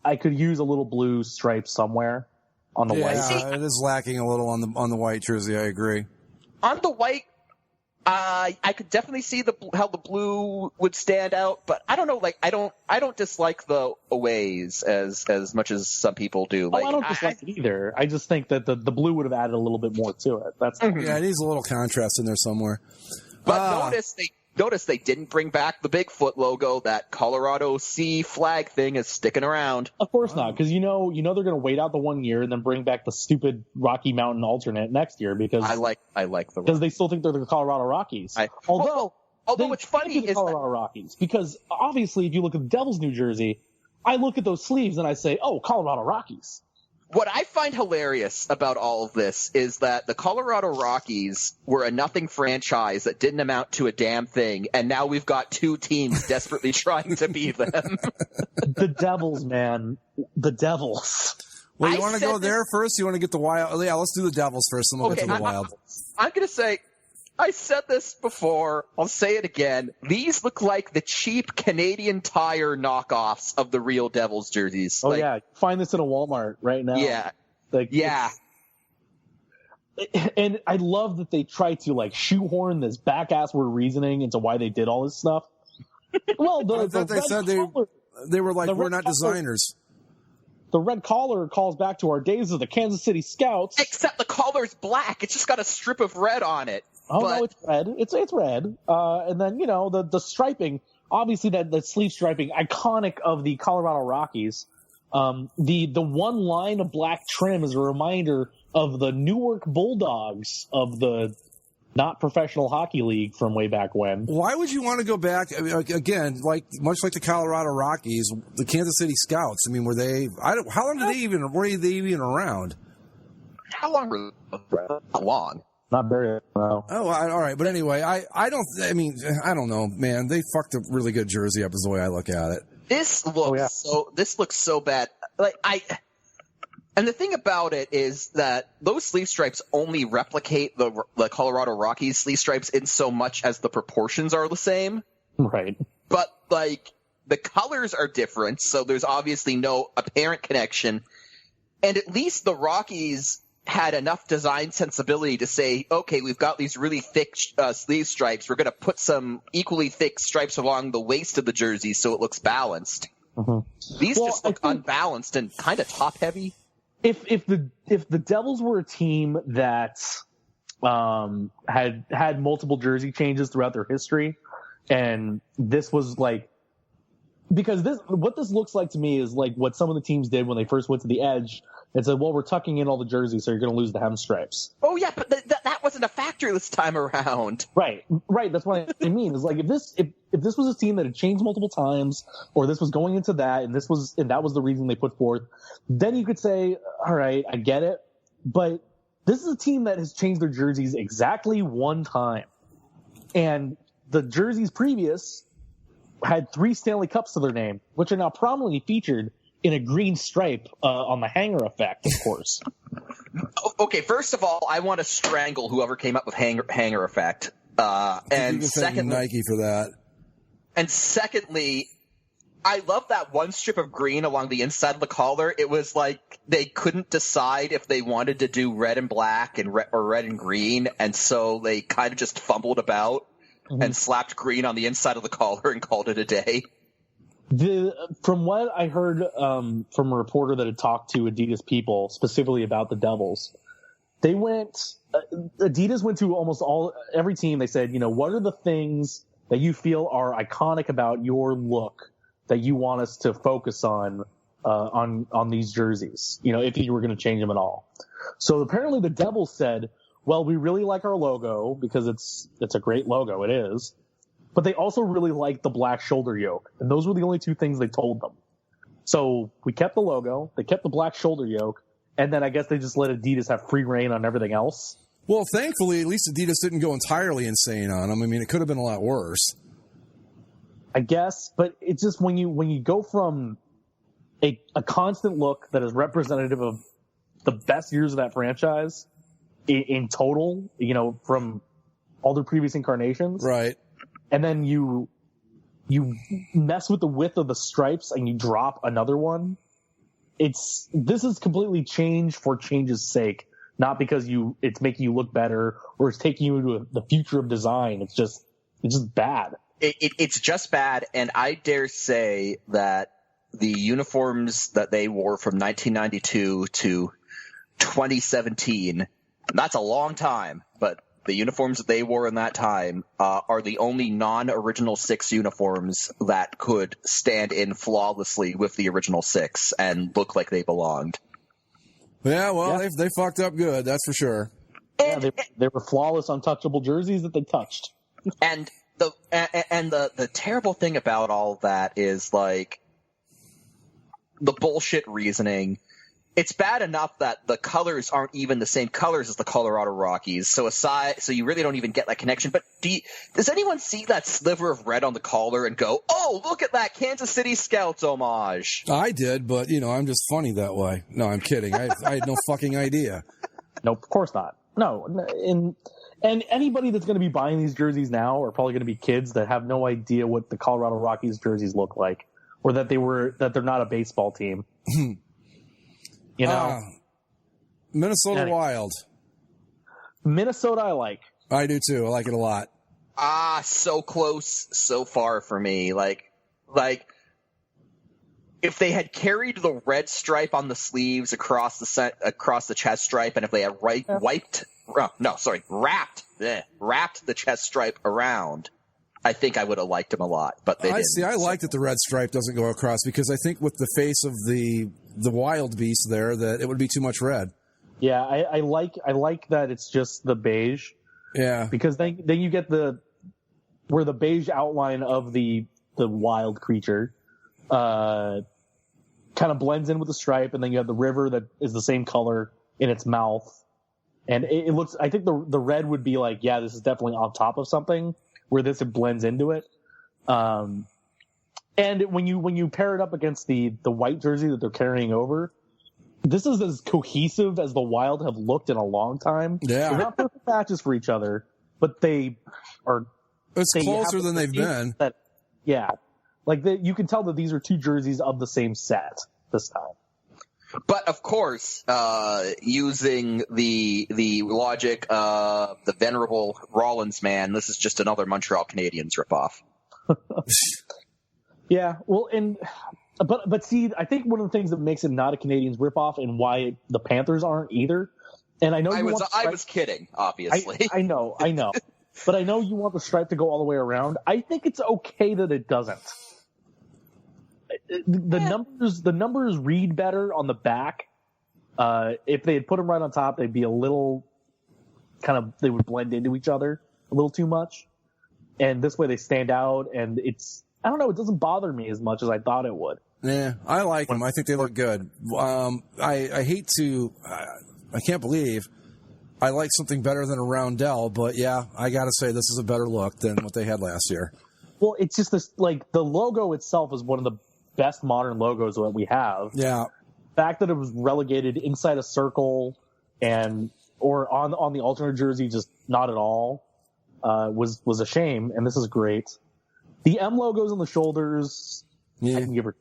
I could use a little blue stripe somewhere on the white. Yeah, it is lacking a little on the white jersey. I agree. On the white, I could definitely see how the blue would stand out, but I don't know. Like I don't dislike the aways as much as some people do. Like, I don't dislike it either. I just think that the blue would have added a little bit more to it. That's yeah, it needs a little contrast in there somewhere. But notice notice they didn't bring back the Bigfoot logo. That Colorado Sea flag thing is sticking around. Of course not, because you know they're going to wait out the 1 year and then bring back the stupid Rocky Mountain alternate next year because I like because they still think they're the Colorado Rockies. Although what's funny is the Colorado Rockies, because obviously if you look at the Devils' New Jersey, I look at those sleeves and I say, oh, Colorado Rockies. What I find hilarious about all of this is that the Colorado Rockies were a nothing franchise that didn't amount to a damn thing, and now we've got two teams desperately trying to be them. The Devils, man. The Devils. Well, you want to go there first? You want to get the Wild? Yeah, let's do the Devils first, and we'll get to the Wild. I'm going to say, I said this before, I'll say it again. These look like the cheap Canadian Tire knockoffs of the real Devils jerseys. Oh, yeah. Find this in a Walmart right now. Yeah. And I love that they try to, like, shoehorn this back-ass-word reasoning into why they did all this stuff. Well, I thought they said they were like, we're not designers. The red collar calls back to our days of the Kansas City Scouts. Except the collar's black. It's just got a strip of red on it. Oh, no, it's red. It's red. And then, the striping, obviously that sleeve striping, iconic of the Colorado Rockies. The one line of black trim is a reminder of the Newark Bulldogs of the not professional hockey league from way back when. Why would you want to go back again? Much like the Colorado Rockies, the Kansas City Scouts. I mean, were they? How long were they even around? How long were they? Long. Not very well. Oh, all right. But anyway, I don't know, man. They fucked a really good jersey up is the way I look at it. This looks so bad. And the thing about it is that those sleeve stripes only replicate the Colorado Rockies sleeve stripes in so much as the proportions are the same. Right. But, the colors are different, so there's obviously no apparent connection. And at least the Rockies had enough design sensibility to say, okay, we've got these really thick sleeve stripes. We're going to put some equally thick stripes along the waist of the jersey so it looks balanced. Mm-hmm. These just look unbalanced and kind of top heavy. If the Devils were a team that had multiple jersey changes throughout their history, and this was because what this looks like to me is like what some of the teams did when they first went to the Edge and said, well, we're tucking in all the jerseys, so you're going to lose the hem stripes. Oh, yeah, but that wasn't a factor this time around. Right. That's what I mean. Is like if this was a team that had changed multiple times, or this was going into that, and that was the reason they put forth, then you could say, all right, I get it. But this is a team that has changed their jerseys exactly one time. And the jerseys previous had 3 Stanley Cups to their name, which are now prominently featured in a green stripe on the hanger effect, of course. Okay, first of all, I want to strangle whoever came up with hanger effect. And secondly, Nike for that. And secondly, I love that one strip of green along the inside of the collar. It was like they couldn't decide if they wanted to do red and black or red and green, and so they kind of just fumbled about and slapped green on the inside of the collar and called it a day. From what I heard from a reporter that had talked to Adidas people specifically about the Devils, Adidas went to almost every team. They said, what are the things that you feel are iconic about your look that you want us to focus on these jerseys, if you were going to change them at all. So apparently the Devils said, well, we really like our logo because it's a great logo. It is. But they also really liked the black shoulder yoke. And those were the only 2 things they told them. So we kept the logo, they kept the black shoulder yoke, and then I guess they just let Adidas have free reign on everything else. Well, thankfully, at least Adidas didn't go entirely insane on them. I mean, it could have been a lot worse. I guess, but it's just when you go from a constant look that is representative of the best years of that franchise in total, from all their previous incarnations. Right. And then you mess with the width of the stripes and you drop another one. This is completely change for change's sake, not because it's making you look better or it's taking you into the future of design. It's just bad. It's just bad, and I dare say that the uniforms that they wore from 1992 to 2017, that's a long time, but the uniforms that they wore in that time are the only non-original 6 uniforms that could stand in flawlessly with the original 6 and look like they belonged. Yeah, well, they fucked up good, that's for sure. Yeah, they were flawless, untouchable jerseys that they touched. And the terrible thing about all of that is, like, the bullshit reasoning. It's bad enough that the colors aren't even the same colors as the Colorado Rockies, so you really don't even get that connection. But does anyone see that sliver of red on the collar and go, "Oh, look at that Kansas City Scouts homage"? I did, but I'm just funny that way. No, I'm kidding. I had no fucking idea. Nope, of course not. No, and anybody that's going to be buying these jerseys now are probably going to be kids that have no idea what the Colorado Rockies jerseys look like, or that they're not a baseball team. Minnesota Wild. Minnesota, I like. I do too. I like it a lot. So close, so far for me. Like, if they had carried the red stripe on the sleeves across the chest stripe, and if they had wrapped the chest stripe around, I think I would have liked them a lot. But they didn't. I like that the red stripe doesn't go across, because I think with the face of the wild beast there, that it would be too much red. Yeah, I like that it's just the beige. Yeah, because then you get where the beige outline of the wild creature kind of blends in with the stripe, and then you have the river that is the same color in its mouth, and it looks. I think the red would be like, yeah, this is definitely on top of something, where it blends into it. And when you pair it up against the white jersey that they're carrying over, this is as cohesive as the Wild have looked in a long time. Yeah. They're not perfect matches for each other, but they are. It's closer than they've been. You can tell that these are 2 jerseys of the same set this time. But of course, using the logic of the venerable Rollins man, this is just another Montreal Canadiens ripoff. Yeah, well, but see, I think one of the things that makes it not a Canadiens ripoff, and why the Panthers aren't either, and I know I was kidding, obviously. I know, but I know you want the stripe to go all the way around. I think it's okay that it doesn't. The numbers read better on the back. If they had put them right on top, they'd be a little they would blend into each other a little too much. And this way they stand out, and I don't know, it doesn't bother me as much as I thought it would. Yeah, I like them. I think they look good. I hate to, I can't believe I like something better than a roundel, but yeah, I got to say this is a better look than what they had last year. Well, it's just this, the logo itself is one of the best modern logos that we have. Yeah. The fact that it was relegated inside a circle or on the alternate jersey, just not at all, was a shame, and this is great. The M logos on the shoulders, I can give her,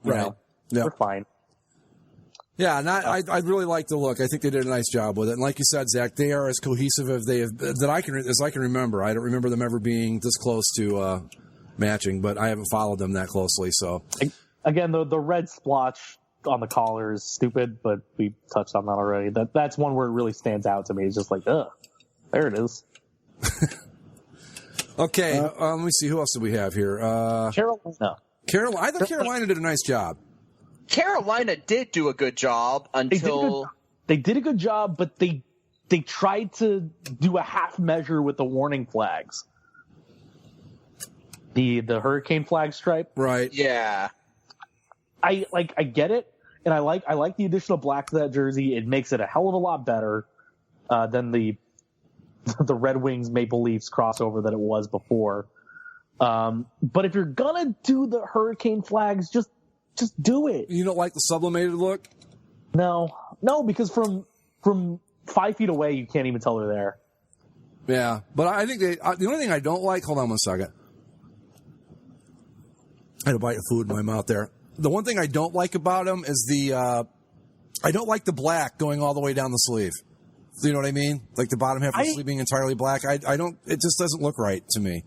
they're fine. Yeah, I really like the look. I think they did a nice job with it. And like you said, Zach, they are as cohesive as I can remember. I don't remember them ever being this close to matching, but I haven't followed them that closely. So again, the red splotch on the collar is stupid, but we touched on that already. That's one where it really stands out to me. It's just like, ugh, there it is. Okay, let me see. Who else do we have here? Carolina. I thought Carolina did a nice job. Carolina did do a good job until they did a good job, but they tried to do a half measure with the warning flags. The hurricane flag stripe. Right. Yeah. I get it, and I like the additional black to that jersey. It makes it a hell of a lot better than the Red Wings Maple Leafs crossover that it was before. But if you're gonna do the hurricane flags, just do it. You don't like the sublimated look? No, because from 5 feet away, you can't even tell they're there. Yeah, but I think the only thing I don't like. Hold on 1 second. I had a bite of food in my mouth there. The one thing I don't like about them is I don't like the black going all the way down the sleeve. Do you know what I mean? Like the bottom half of the sleeve being entirely black. I don't. It just doesn't look right to me.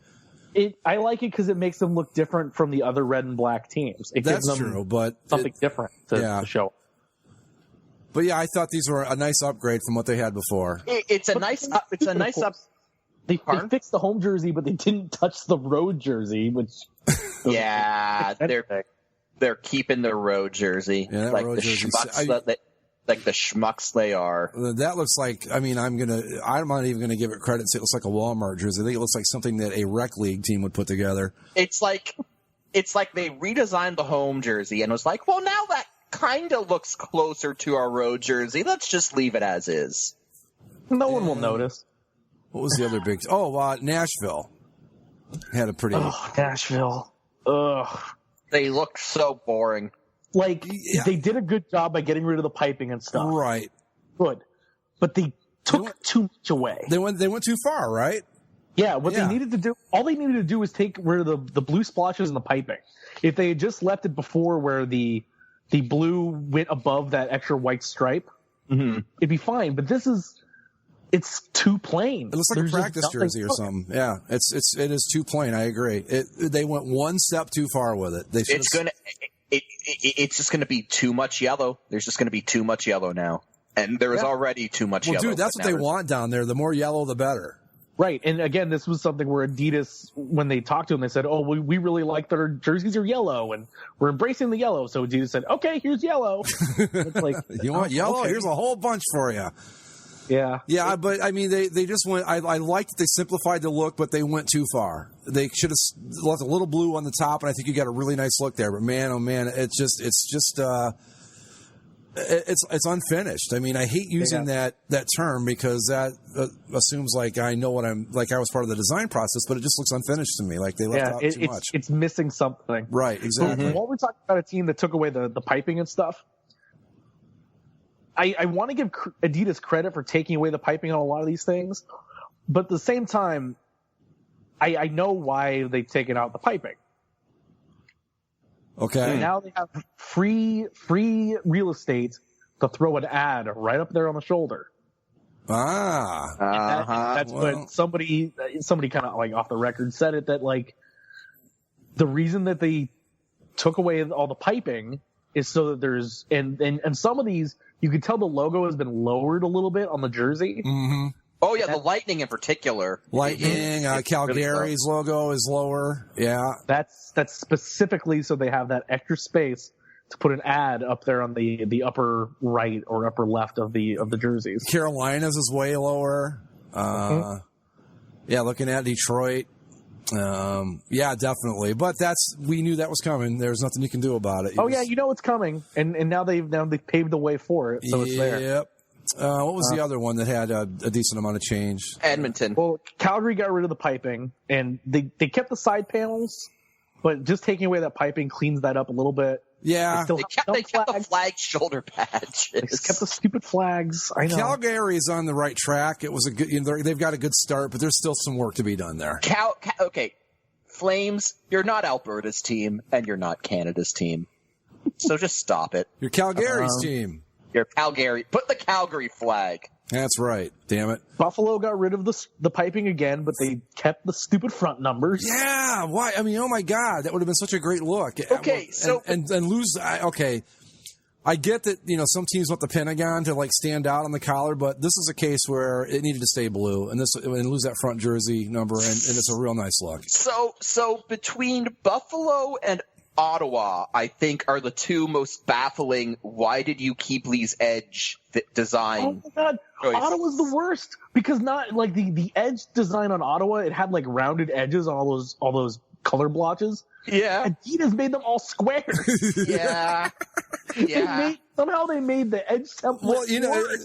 I like it because it makes them look different from the other red and black teams. It gives them true, but something different to show. But yeah, I thought these were a nice upgrade from what they had before. It's a nice up. They fixed the home jersey, but they didn't touch the road jersey, which yeah, they're keeping their road jersey, yeah, like road the jersey. schmucks like the schmucks they are. That looks like. I mean, I'm not even gonna give it credit. Say it looks like a Walmart jersey. I think it looks like something that a rec league team would put together. It's like they redesigned the home jersey and was like, well, now that kind of looks closer to our road jersey. Let's just leave it as is. No one will notice. What was the other big? Nashville had a pretty. Oh, Nashville. Ugh. They look so boring. Like they did a good job by getting rid of the piping and stuff. Right. Good. But they took too much away. They went too far, right? Yeah. They needed to do, all they needed to do was take rid of the blue splotches and the piping. If they had just left it before where the blue went above that extra white stripe, it'd be fine. But it's too plain. It looks like a practice jersey or something. Yeah, it is too plain. I agree. They went one step too far with it. It's just gonna be too much yellow. There's just gonna be too much yellow now, and there is already too much yellow. Dude, that's what they want down there. The more yellow, the better. Right, and again, this was something where Adidas, when they talked to them, they said, "Oh, we really like that our jerseys are yellow, and we're embracing the yellow." So Adidas said, "Okay, here's yellow." It's like, you want yellow? Okay. Here's a whole bunch for you. Yeah, but I mean, they just went. I liked that they simplified the look, but they went too far. They should have left a little blue on the top, and I think you got a really nice look there. But man, oh man, it's unfinished. I mean, I hate using that term because that assumes like I know what I'm like. I was part of the design process, but it just looks unfinished to me. Like they left out too much. It's missing something. Right, exactly. While we're talking about a team that took away the piping and stuff, I want to give Adidas credit for taking away the piping on a lot of these things, but at the same time, I know why they've taken out the piping. Okay. And now they have free real estate to throw an ad right up there on the shoulder. That's what somebody kind of like off the record said it, that like the reason that they took away all the piping is so that there's and some of these you can tell the logo has been lowered a little bit on the jersey. Mm-hmm. Oh yeah, the Lightning in particular. Lightning, Calgary's really logo is lower. Yeah, that's specifically so they have that extra space to put an ad up there on the upper right or upper left of the jerseys. Carolina's is way lower. Yeah, looking at Detroit. Yeah, definitely. But we knew that was coming. There's nothing you can do about it. Yeah, you know it's coming, and now they've paved the way for it, so it's there. Yep. What was the other one that had a decent amount of change? Edmonton. Well, Calgary got rid of the piping, and they kept the side panels, but just taking away that piping cleans that up a little bit. Yeah, they kept the flag shoulder patches. They kept the stupid flags. I know. Calgary is on the right track. It was a good. They've got a good start, but there's still some work to be done there. Okay, Flames. You're not Alberta's team, and you're not Canada's team. So just stop it. You're Calgary's team. You're Calgary. Put the Calgary flag. That's right. Damn it. Buffalo got rid of the piping again, but they kept the stupid front numbers. Yeah. Why? I mean, oh my God, that would have been such a great look. Okay, and lose. Okay, I get that. Some teams want the Pentagon to like stand out on the collar, but this is a case where it needed to stay blue, and lose that front jersey number, and it's a real nice look. So between Buffalo and Ottawa, I think, are the two most baffling. Why did you keep these edge design? Oh my God, Ottawa's the worst because not like the edge design on Ottawa. It had like rounded edges on all those color blotches. Yeah, Adidas made them all squares. Yeah. Somehow they made the edge template. Well,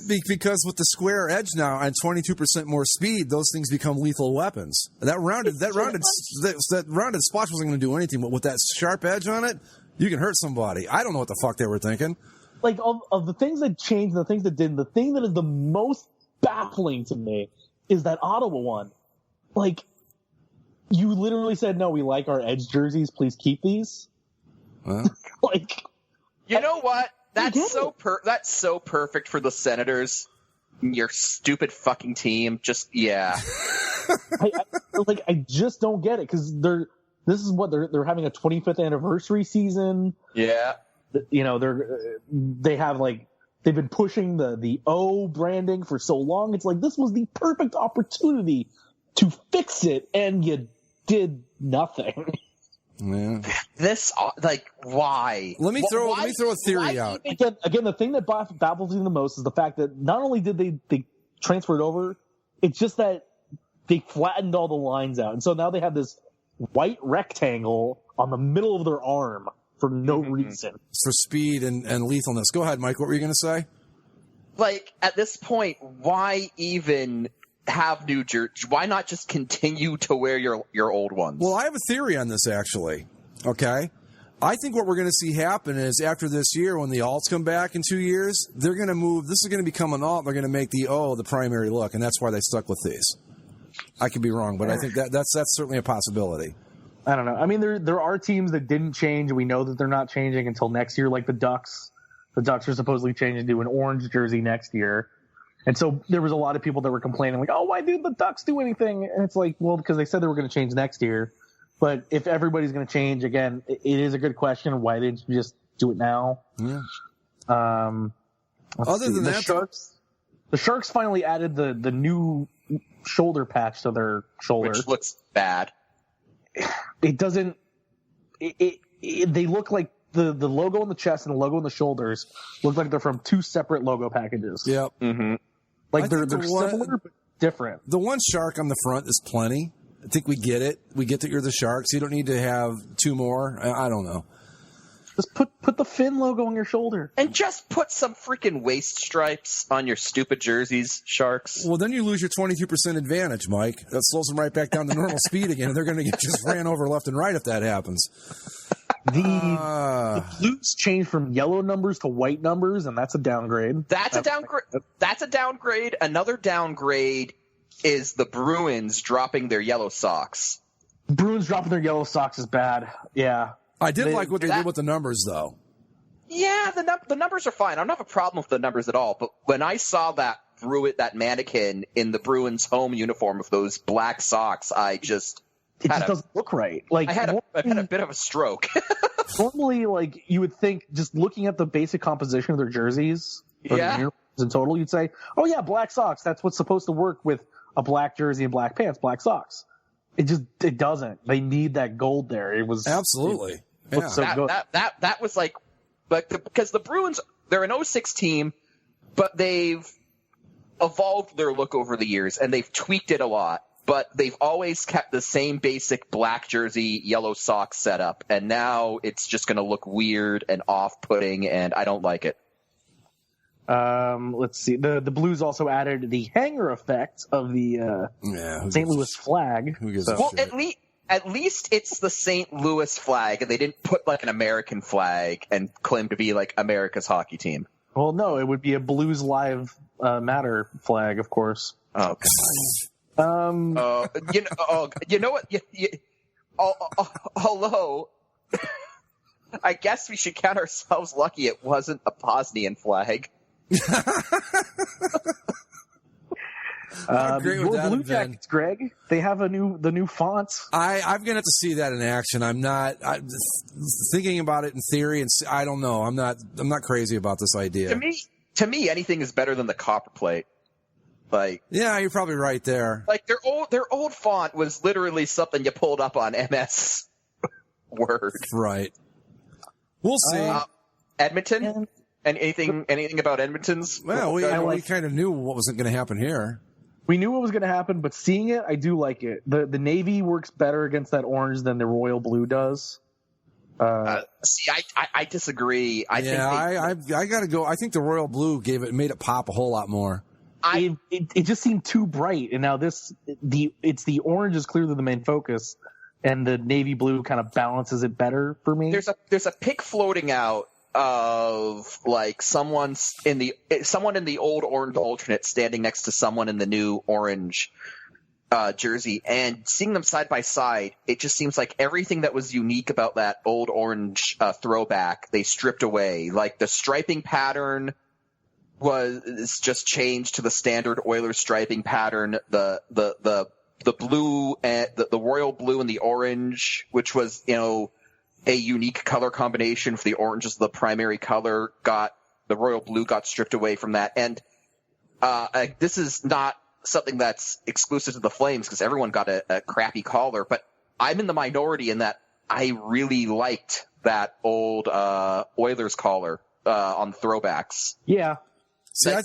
because with the square edge now and 22% more speed, those things become lethal weapons. That rounded splotch wasn't going to do anything, but with that sharp edge on it, you can hurt somebody. I don't know what the fuck they were thinking. Like of the things that changed, and the things that didn't, the thing that is the most baffling to me is that Ottawa one. Like, you literally said, "No, we like our edge jerseys. Please keep these." Well. Like. You know what? That's so perfect for the Senators. Your stupid fucking team. Just yeah. I just don't get it because this is what they're having a 25th anniversary season. Yeah. They have like they've been pushing the O branding for so long. It's like, this was the perfect opportunity to fix it, and you did nothing. Yeah. This, why? Let me throw a theory out. Again, the thing that baffles me the most is the fact that not only did they transfer it over, it's just that they flattened all the lines out. And so now they have this white rectangle on the middle of their arm for no reason. For speed and lethalness. Go ahead, Mike. What were you going to say? Like, at this point, why even have new jerseys? Why not just continue to wear your old ones? Well, I have a theory on this, actually. Okay? I think what we're going to see happen is after this year, when the alts come back in 2 years, they're going to move. This is going to become an alt. They're going to make the O the primary look, and that's why they stuck with these. I could be wrong, but I think that's certainly a possibility. I don't know. I mean, there are teams that didn't change. We know that they're not changing until next year, like the Ducks. The Ducks are supposedly changing to an orange jersey next year. And so there was a lot of people that were complaining, like, oh, why didn't the Ducks do anything? And it's like, well, because they said they were going to change next year. But if everybody's going to change, again, it is a good question. Why didn't you just do it now? Yeah. Other than that, the Sharks finally added the new shoulder patch to their shoulder. Which looks bad. It doesn't – they look like the logo on the chest and the logo on the shoulders look like they're from two separate logo packages. Yep. Mm-hmm. Like they're similar but different. The one shark on the front is plenty. I think we get it. We get that you're the Sharks. You don't need to have two more. I don't know. Just put the Finn logo on your shoulder. And just put some freaking waist stripes on your stupid jerseys, Sharks. Well, then you lose your 22% advantage, Mike. That slows them right back down to normal speed again, and they're going to get just ran over left and right if that happens. The Blues changed from yellow numbers to white numbers, and that's a downgrade. That's a downgrade. Another downgrade is the Bruins dropping their yellow socks. Bruins dropping their yellow socks is bad. Yeah. I did like what they did with the numbers, though. Yeah, the numbers are fine. I don't have a problem with the numbers at all. But when I saw that mannequin in the Bruins home uniform with those black socks, it just doesn't look right. Like I had a bit of a stroke. Normally, like you would think, just looking at the basic composition of their jerseys, in total, you'd say, "Oh yeah, black socks. That's what's supposed to work with a black jersey and black pants, black socks." It doesn't. They need that gold there. It was absolutely. Yeah. So that was like, but because the Bruins, they're an 06 team, but they've evolved their look over the years and they've tweaked it a lot. But they've always kept the same basic black jersey, yellow socks setup, and now it's just going to look weird and off-putting, and I don't like it. Let's see. The Blues also added the hanger effect of the St. Louis flag. Well, at least it's the St. Louis flag, and they didn't put like an American flag and claim to be like America's hockey team. Well, no, it would be a Blues Live Matter flag, of course. Oh, God. You know what? Hello. I guess we should count ourselves lucky it wasn't a Bosnian flag. Your Blue Jackets, Greg. They have the new fonts. I'm gonna have to see that in action. I'm thinking about it in theory, and I don't know. I'm not crazy about this idea. To me, anything is better than the copper plate. Like, yeah, you're probably right there. Like their old font was literally something you pulled up on MS Word. Right. We'll see. Edmonton. And anything about Edmonton's? Well, we kind of knew what wasn't going to happen here. We knew what was going to happen, but seeing it, I do like it. The navy works better against that orange than the royal blue does. See, I disagree. I got to go. I think the royal blue made it pop a whole lot more. It just seemed too bright, and now it's the orange is clearly the main focus, and the navy blue kind of balances it better for me. There's a pic floating out of like someone in the old orange alternate standing next to someone in the new orange jersey, and seeing them side by side, it just seems like everything that was unique about that old orange throwback they stripped away. Like the striping pattern was just changed to the standard Oilers striping pattern. The blue and the royal blue and the orange, which was a unique color combination for the orange as the primary color, got the royal blue got stripped away from that. And this is not something that's exclusive to the Flames because everyone got a crappy collar, but I'm in the minority in that I really liked that old Oilers collar on throwbacks. Yeah. See, I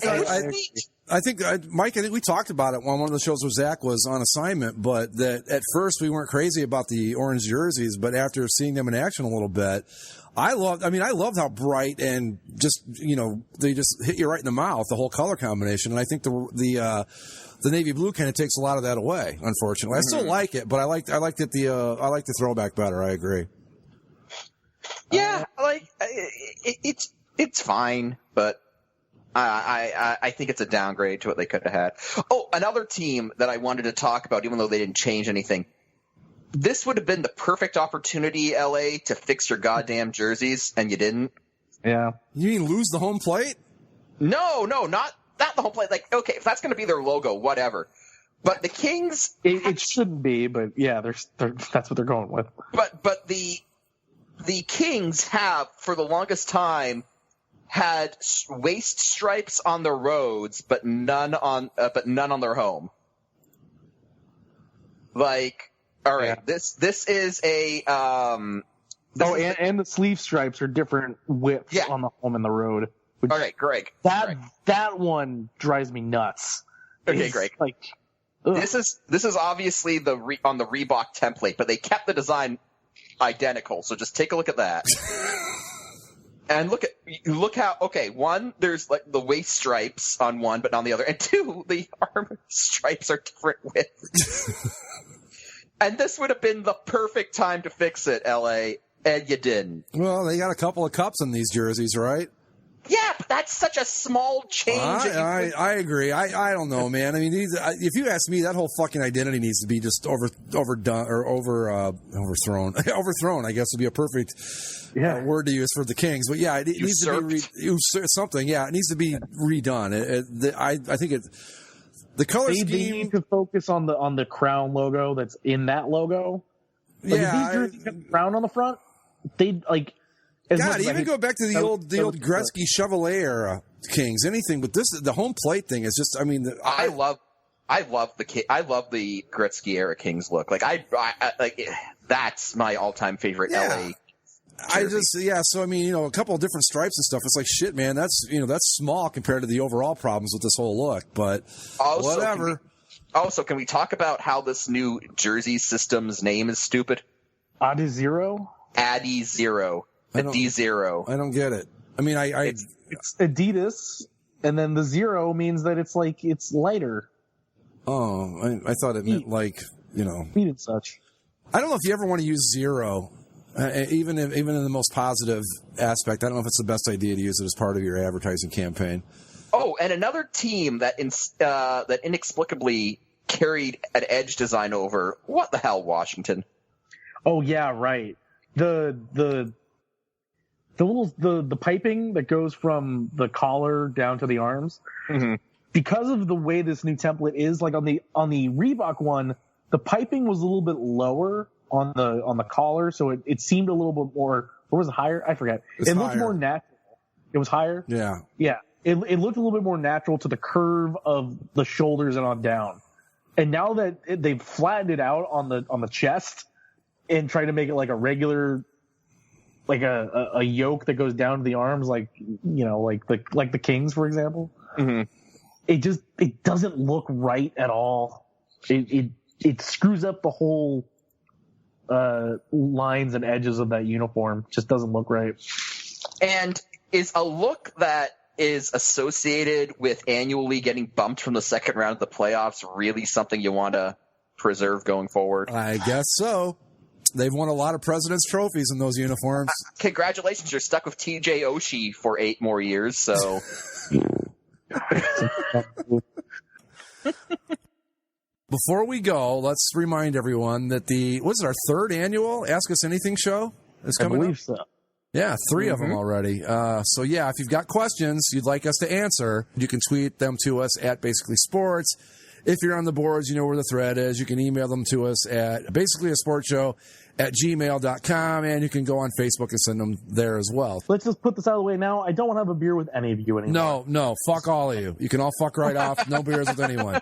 think, Mike, I think we talked about it on one of the shows where Zach was on assignment, but that at first we weren't crazy about the orange jerseys, but after seeing them in action a little bit, I loved how bright and just, they just hit you right in the mouth, the whole color combination. And I think the navy blue kind of takes a lot of that away, unfortunately. I still like it, but I like the throwback better. I agree. Yeah, it's fine, but I think it's a downgrade to what they could have had. Oh, another team that I wanted to talk about, even though they didn't change anything. This would have been the perfect opportunity, LA, to fix your goddamn jerseys, and you didn't. Yeah. You mean lose the home plate? No, not the home plate. Like, okay, if that's going to be their logo, whatever. But the Kings, it shouldn't be, but yeah, that's what they're going with. But the Kings have, for the longest time, had waist stripes on their roads, but none on their home. Like, all right, yeah. This is a and the sleeve stripes are different widths on the home and the road. All right, Greg. That one drives me nuts. Okay, Greg. Like, this is obviously on the Reebok template, but they kept the design identical. So just take a look at that. And look how, okay, one, there's like the waist stripes on one, but not on the other. And two, the arm stripes are different widths. And this would have been the perfect time to fix it, LA, and you didn't. Well, they got a couple of cups in these jerseys, right? Yeah, but that's such a small change. I agree. I don't know, man. I mean, if you ask me, that whole fucking identity needs to be just overdone or overthrown. Overthrown, I guess, would be a perfect word to use for the Kings. But yeah, it needs to be something. Yeah, it needs to be redone. I think the color scheme. They need to focus on the crown logo that's in that logo. Like, if these jerseys have crown on the front, they'd like. God, even go back to the old Gretzky Chevalier era Kings. Anything, but the home plate thing is just. I mean, I love the Gretzky era Kings look. Like I that's my all time favorite LA. Jersey. So I mean, a couple of different stripes and stuff. It's like shit, man. That's small compared to the overall problems with this whole look. But whatever. Can we talk about how this new jersey system's name is stupid? ADIZERO. ADIZERO. ADIZERO. I don't get it. I mean, it's Adidas, and then the zero means that it's like it's lighter. Oh, I thought it meant like feet and such. I don't know if you ever want to use zero, even in the most positive aspect. I don't know if it's the best idea to use it as part of your advertising campaign. Oh, and another team that inexplicably carried an edge design over. What the hell, Washington? Oh yeah, right. The piping that goes from the collar down to the arms, because of the way this new template is, like on the Reebok one, the piping was a little bit lower on the collar, so it seemed a little bit more. Or was it higher? I forget. It looked more natural. It was higher. Yeah. Yeah. It looked a little bit more natural to the curve of the shoulders and on down. And now that they've flattened it out on the chest and tried to make it like a regular. Like a yoke that goes down to the arms, like the Kings, for example. Mm-hmm. It doesn't look right at all. It screws up the whole lines and edges of that uniform. Just doesn't look right. And is a look that is associated with annually getting bumped from the second round of the playoffs really something you want to preserve going forward? I guess so. They've won a lot of President's trophies in those uniforms. Congratulations, you're stuck with TJ Oshie for 8 more years, so... Before we go, let's remind everyone that our third annual Ask Us Anything show is coming up? I believe so. Yeah, 3 of them already. So yeah, if you've got questions you'd like us to answer, you can tweet them to us at Basically Sports. If you're on the boards, you know where the thread is. You can email them to us at basicallyasportshow@gmail.com, and you can go on Facebook and send them there as well. Let's just put this out of the way now. I don't want to have a beer with any of you anymore. No, fuck all of you. You can all fuck right off. No beers with anyone.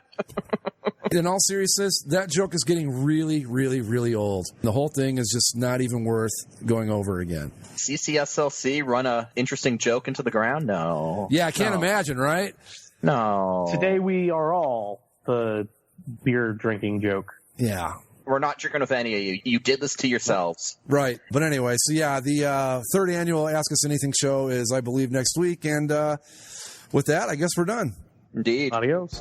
In all seriousness, that joke is getting really, really, really old. The whole thing is just not even worth going over again. CCSLC run a interesting joke into the ground? No. Yeah, I can't imagine, right? No. Today we are all the beer drinking joke. Yeah. We're not drinking with any of you. You did this to yourselves. Right. But anyway, so yeah, the third annual Ask Us Anything show is, I believe, next week. And with that, I guess we're done. Indeed. Adios.